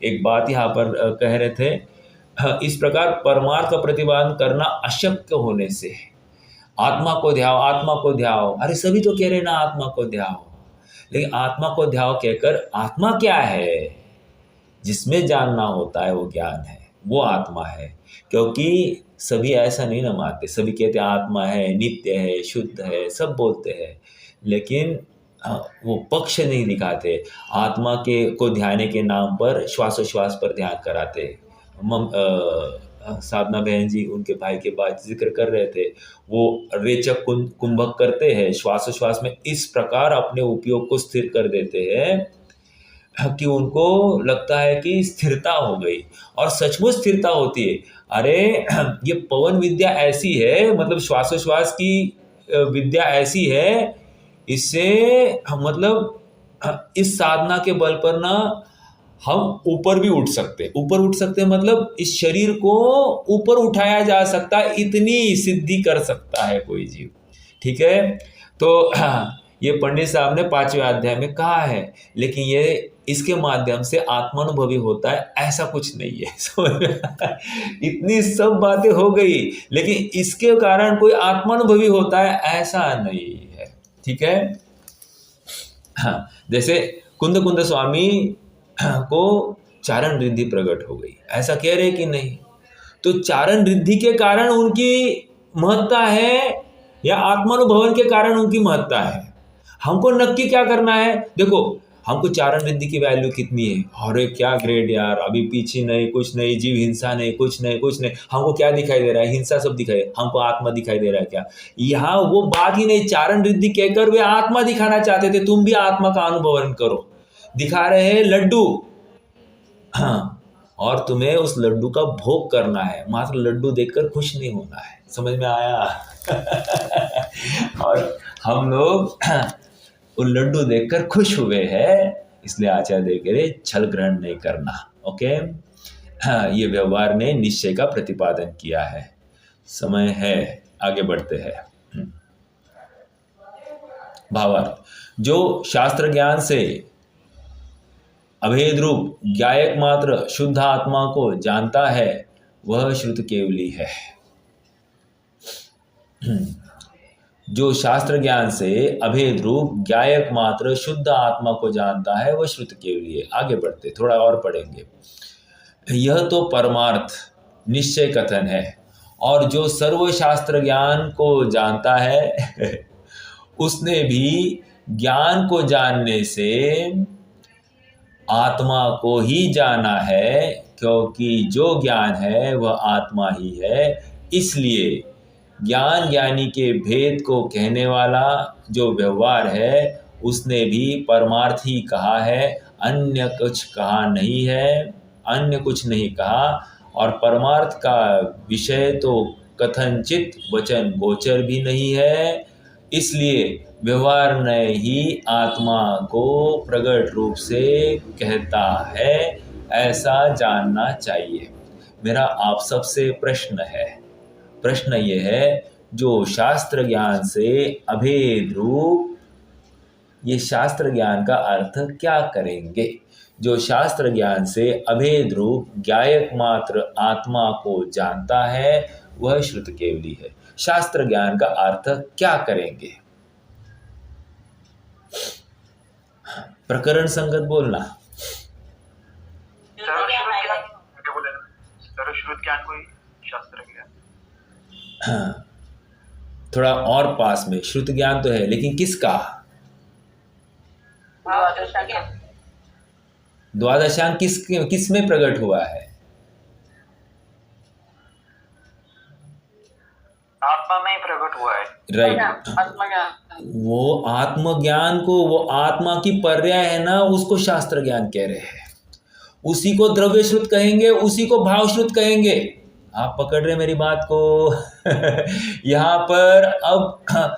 एक बात यहाँ पर कह रहे थे, इस प्रकार परमार्थ का प्रतिपादन करना अशक्य होने से आत्मा को ध्याओ, आत्मा को ध्याओ, अरे सभी तो कह रहे ना आत्मा को ध्याओ, लेकिन आत्मा को ध्याओ कहकर आत्मा क्या है, जिसमें जानना होता है वो ज्ञान है, वो आत्मा है। क्योंकि सभी ऐसा नहीं ना मानते, सभी कहते हैं आत्मा है, नित्य है, शुद्ध है, सब बोलते हैं, लेकिन वो पक्ष नहीं दिखाते। आत्मा के को ध्यान के नाम पर श्वासोश्वास पर ध्यान कराते। साधना बहन जी उनके भाई के बाद जिक्र कर रहे थे, वो रेचक कुंभक करते हैं, श्वासोश्वास में इस प्रकार अपने उपयोग को स्थिर कर देते हैं कि उनको लगता है कि स्थिरता हो गई, और सचमुच स्थिरता होती है। अरे ये पवन विद्या ऐसी है, मतलब श्वासोश्वास की विद्या ऐसी है, इससे मतलब इस साधना के बल पर ना हम ऊपर भी उठ सकते, ऊपर उठ सकते मतलब इस शरीर को ऊपर उठाया जा सकता है, इतनी सिद्धि कर सकता है कोई जीव। ठीक है, तो ये पंडित साहब ने 5वें अध्याय में कहा है, लेकिन ये इसके माध्यम से आत्मानुभवी होता है ऐसा कुछ नहीं है। इतनी सब बातें हो गई, लेकिन इसके कारण कोई आत्मानुभवी होता है ऐसा नहीं है। ठीक है, हाँ, जैसे कुंद स्वामी को चारण रिद्धि प्रकट हो गई, ऐसा कह रहे कि नहीं, तो चारण रिद्धि के कारण उनकी महत्ता है या आत्मानुभवन के कारण उनकी महत्ता है? हमको नक्की क्या करना है? देखो, हमको चारण रिद्धि की वैल्यू कितनी है, अरे क्या ग्रेड यार, अभी पीछे नहीं, कुछ नहीं, जीव हिंसा नहीं, कुछ नहीं, कुछ नहीं, हमको क्या दिखाई दे रहा है? हिंसा सब दिखाई, हमको आत्मा दिखाई दे रहा है क्या? यहाँ वो बात ही नहीं, चारण रिद्धि कहकर वे आत्मा दिखाना चाहते थे, तुम भी आत्मा का अनुभवन करो, दिखा रहे हैं लड्डू, हाँ, और तुम्हें उस लड्डू का भोग करना है, मात्र लड्डू देखकर खुश नहीं होना है। समझ में आया? और हम लोग उन लड्डू देखकर खुश हुए हैं, इसलिए आचार्य देव कह रहे छल ग्रहण नहीं करना। ओके, हाँ, ये व्यवहार ने निश्चय का प्रतिपादन किया है। समय है, आगे बढ़ते हैं। भावार्थ, जो शास्त्र ज्ञान से अभेद रूप ज्ञायक मात्र शुद्ध आत्मा को जानता है वह श्रुत केवली है। जो शास्त्र ज्ञान से अभेद रूप ज्ञायक मात्र शुद्ध आत्मा को जानता है वह श्रुत केवली है। आगे बढ़ते, थोड़ा और पढ़ेंगे। यह तो परमार्थ निश्चय कथन है, और जो सर्वशास्त्र ज्ञान को जानता है उसने भी ज्ञान को जानने से आत्मा को ही जाना है, क्योंकि जो ज्ञान है वह आत्मा ही है। इसलिए ज्ञान ज्ञानी के भेद को कहने वाला जो व्यवहार है उसने भी परमार्थ ही कहा है, अन्य कुछ कहा नहीं है, अन्य कुछ नहीं कहा। और परमार्थ का विषय तो कथनचित वचन गोचर भी नहीं है, इसलिए व्यवहार ने ही आत्मा को प्रकट रूप से कहता है, ऐसा जानना चाहिए। मेरा आप सबसे प्रश्न है, प्रश्न ये है, जो शास्त्र ज्ञान से अभेद रूप, ये शास्त्र ज्ञान का अर्थ क्या करेंगे? जो शास्त्र ज्ञान से अभेद रूप ज्ञायक मात्र आत्मा को जानता है वह श्रुत केवली है। शास्त्र ज्ञान का अर्थ क्या करेंगे? प्रकरण संगत बोलना। सर्वश्रुत ज्ञान को ही शास्त्र ज्ञान। हाँ, थोड़ा और पास में, श्रुत ज्ञान तो है लेकिन किसका? द्वादशांग किस में प्रकट हुआ है? आत्मा में ही प्रकट हुआ है। राइट, वो आत्मज्ञान को, वो आत्मा की पर्याय है ना, उसको शास्त्र ज्ञान कह रहे हैं। उसी को द्रव्य श्रुत कहेंगे, उसी को भाव श्रुत कहेंगे। आप पकड़ रहे मेरी बात को? यहाँ पर अब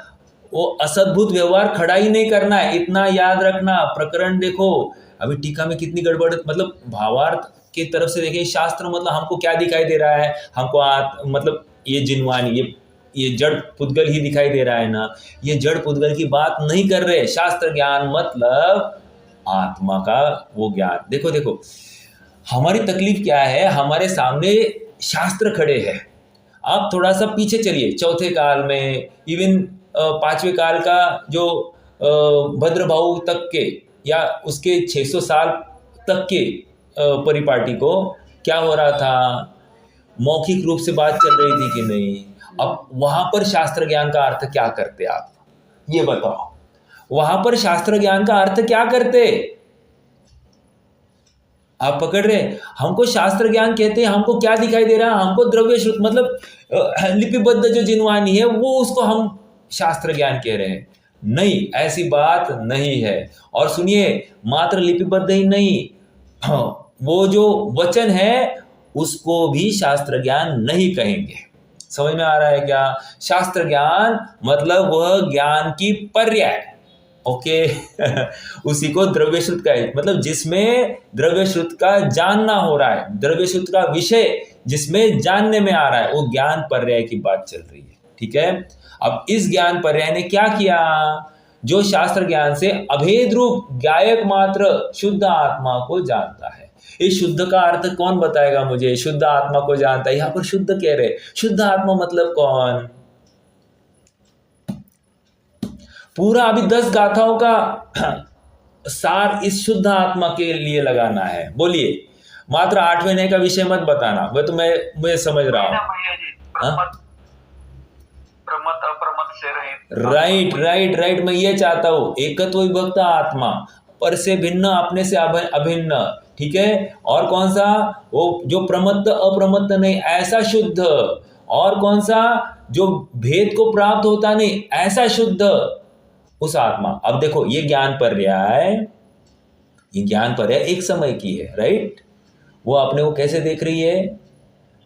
वो असद्भुत व्यवहार खड़ा ही नहीं करना है, इतना याद रखना। प्रकरण देखो, अभी टीका में कितनी गड़बड़, मतलब भावार्थ की तरफ से देखिए, शास्त्र मतलब हमको क्या दिखाई दे रहा है? हमको मतलब ये जिनवानी, ये जड़ पुद्गल ही दिखाई दे रहा है ना। ये जड़ पुद्गल की बात नहीं कर रहे। शास्त्र ज्ञान मतलब आत्मा का वो ज्ञान। देखो हमारी तकलीफ क्या है, हमारे सामने शास्त्र खड़े हैं। आप थोड़ा सा पीछे चलिए, चौथे काल में, इवन पांचवें काल का जो भद्रभाऊ तक के या उसके 600 साल तक के परिपाटी को क्या हो रहा था, मौखिक रूप से बात चल रही थी कि नहीं। अब वहां पर शास्त्र ज्ञान का अर्थ क्या करते आप, ये बताओ, वहां पर शास्त्र ज्ञान का अर्थ क्या करते? आप पकड़ रहे? हमको शास्त्र ज्ञान कहते हैं, हमको क्या दिखाई दे रहा है, हमको द्रव्य श्रुत मतलब लिपिबद्ध जो जिनवानी है वो, उसको हम शास्त्र ज्ञान कह रहे हैं। नहीं, ऐसी बात नहीं है। और सुनिए, मात्र लिपिबद्ध ही नहीं, वो जो वचन है उसको भी शास्त्र ज्ञान नहीं कहेंगे। समझ में आ रहा है क्या? शास्त्र ज्ञान मतलब वह ज्ञान की पर्याय, ओके उसी को द्रव्य श्रुत का है, मतलब जिसमें द्रव्य श्रुत का जानना हो रहा है, द्रव्य श्रुत का विषय जिसमें जानने में आ रहा है, वो ज्ञान पर्याय की बात चल रही है। ठीक है, अब इस ज्ञान पर्याय ने क्या किया, जो शास्त्र ज्ञान से अभेद रूप गायक मात्र शुद्ध आत्मा को जानता है। इस शुद्ध का अर्थ कौन बताएगा मुझे? शुद्ध आत्मा को जानता है, यहां पर शुद्ध कह रहे, शुद्ध आत्मा मतलब कौन? पूरा अभी 10 गाथाओं का सार इस शुद्ध आत्मा के लिए लगाना है। बोलिए, मात्र 8 महीने का विषय मत बताना, वह तो मैं समझ रहा हूं। प्रमत अप्रमत से रहित। राइट, मैं ये चाहता हूं, एकत्व विभक्त आत्मा, पर से भिन्न, अपने से अभिन्न। ठीक है, और कौन सा? वो जो प्रमत्त अप्रमत्त नहीं, ऐसा शुद्ध। और कौन सा? जो भेद को प्राप्त होता नहीं, ऐसा शुद्ध, उस आत्मा। अब देखो, ये ज्ञान पर्याय एक समय की है, राइट? वो अपने को कैसे देख रही है?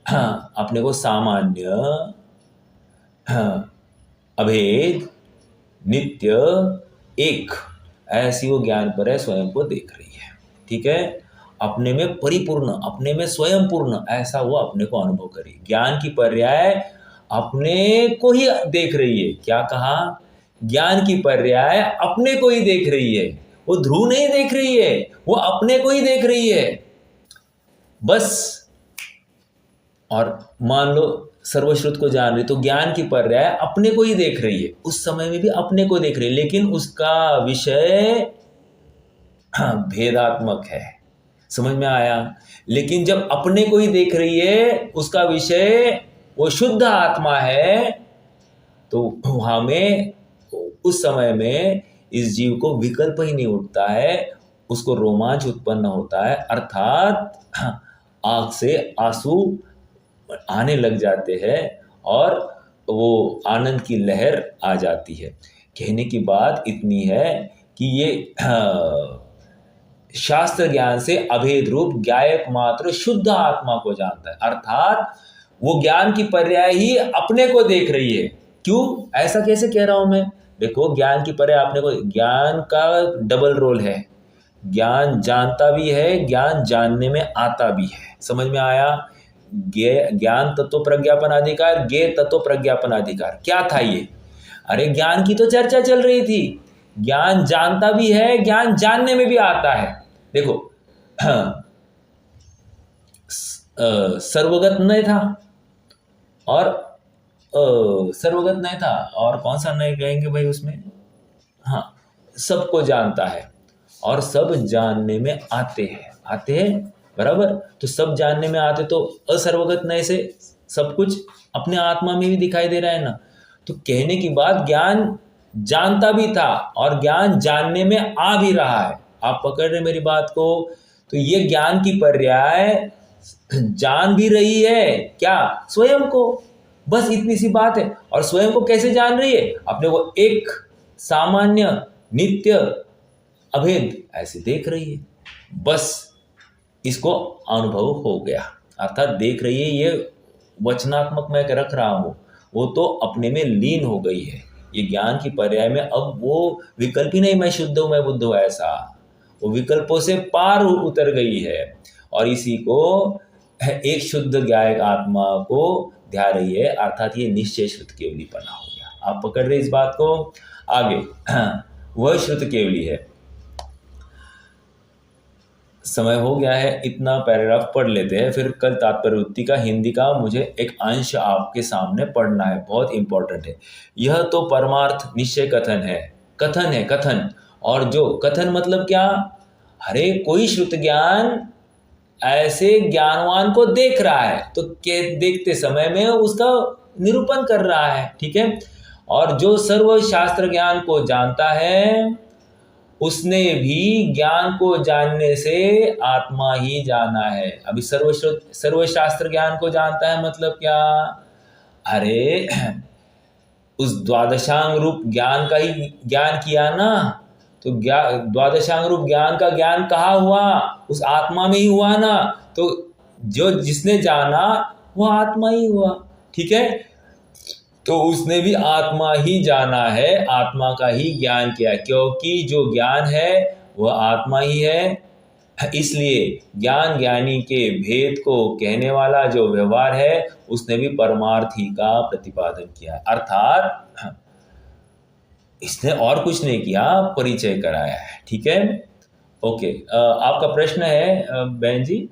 हाँ, अपने को सामान्य, हाँ, अभेद, नित्य, एक, ऐसी वो ज्ञान पर्याय स्वयं को देख रही है। ठीक है, अपने में परिपूर्ण, अपने में स्वयं पूर्ण, ऐसा वो अपने को अनुभव करी। ज्ञान की पर्याय अपने को ही देख रही है। क्या कहा? ज्ञान की पर्याय अपने को ही देख रही है, वो ध्रुव नहीं देख रही है, वो अपने को ही देख रही है बस। और मान लो सर्वश्रुत को जान रही, तो ज्ञान की पर्याय अपने को ही देख रही है, उस समय में भी अपने को देख रही है, लेकिन उसका विषय भेदात्मक है। समझ में आया? लेकिन जब अपने को ही देख रही है, उसका विषय वो शुद्ध आत्मा है, तो वहां में उस समय में इस जीव को विकल्प ही नहीं उठता है, उसको रोमांच उत्पन्न होता है, अर्थात आंख से आंसू आने लग जाते हैं और वो आनंद की लहर आ जाती है। कहने की बात इतनी है कि ये शास्त्र ज्ञान से अभेद रूप ज्ञायक मात्र शुद्ध आत्मा को जानता है, अर्थात वो ज्ञान की पर्याय ही अपने को देख रही है। क्यों? ऐसा कैसे कह रहा हूं मैं? देखो, ज्ञान की पर्याय अपने को, ज्ञान का डबल रोल है, ज्ञान जानता भी है, ज्ञान जानने में आता भी है। समझ में आया? ज्ञान तत्व प्रज्ञापन अधिकार, ज्ञेय तत्व प्रज्ञापन अधिकार, क्या था ये? अरे ज्ञान की तो चर्चा चल रही थी, ज्ञान जानता भी है, ज्ञान जानने में भी आता है। देखो, सर्वगत नहीं था और सर्वगत नहीं था, और कौन सा नहीं कहेंगे भाई उसमें? हाँ, सबको जानता है और सब जानने में आते हैं, बराबर। तो सब जानने में आते, तो असर्वगत नहीं से सब कुछ अपने आत्मा में भी दिखाई दे रहा है ना। तो कहने की बात, ज्ञान जानता भी था और ज्ञान जानने में आ भी रहा है। आप पकड़ रहे मेरी बात को? तो ये ज्ञान की पर्याय जान भी रही है, क्या? स्वयं को, बस इतनी सी बात है। और स्वयं को कैसे जान रही है? अपने को एक, सामान्य, नित्य, अभेद ऐसे देख रही है, बस। इसको अनुभव हो गया, अर्थात देख रही है, ये वचनात्मक मैं रख रहा हूं, वो तो अपने में लीन हो गई है। ये ज्ञान की पर्याय में अब वो विकल्प ही नहीं, मैं शुद्ध हूं, मैं बुद्ध हूं, ऐसा वो विकल्पों से पार उतर गई है, और इसी को एक शुद्ध ज्ञायक आत्मा को ध्या रही है, अर्थात ये निश्चय श्रुत केवलीपना हो गया। आप पकड़ रहे इस बात को? आगे वह श्रुत केवली है। समय हो गया है, इतना पैराग्राफ पढ़ लेते हैं, फिर कल तात्पर्य का हिंदी का मुझे एक अंश आपके सामने पढ़ना है, बहुत इंपॉर्टेंट है। यह तो परमार्थ निश्चय कथन है, कथन। और जो कथन मतलब क्या, हरे कोई श्रुत ज्ञान ऐसे ज्ञानवान को देख रहा है, तो देखते समय में उसका निरूपण कर रहा है, ठीक है। और जो सर्व शास्त्र ज्ञान को जानता है, उसने भी ज्ञान को जानने से आत्मा ही जाना है। अभी सर्वशास्त्र ज्ञान को जानता है मतलब क्या, अरे उस द्वादशांग रूप ज्ञान का ही ज्ञान किया ना, तो द्वादशांग रूप ज्ञान का ज्ञान कहाँ हुआ, उस आत्मा में ही हुआ ना, तो जो जिसने जाना वो आत्मा ही हुआ, ठीक है। तो उसने भी आत्मा ही जाना है, आत्मा का ही ज्ञान किया, क्योंकि जो ज्ञान है वह आत्मा ही है। इसलिए ज्ञान ज्ञानी के भेद को कहने वाला जो व्यवहार है, उसने भी परमार्थी का प्रतिपादन किया, अर्थात इसने और कुछ नहीं किया, परिचय कराया है, ठीक है। ओके, आपका प्रश्न है बहन जी।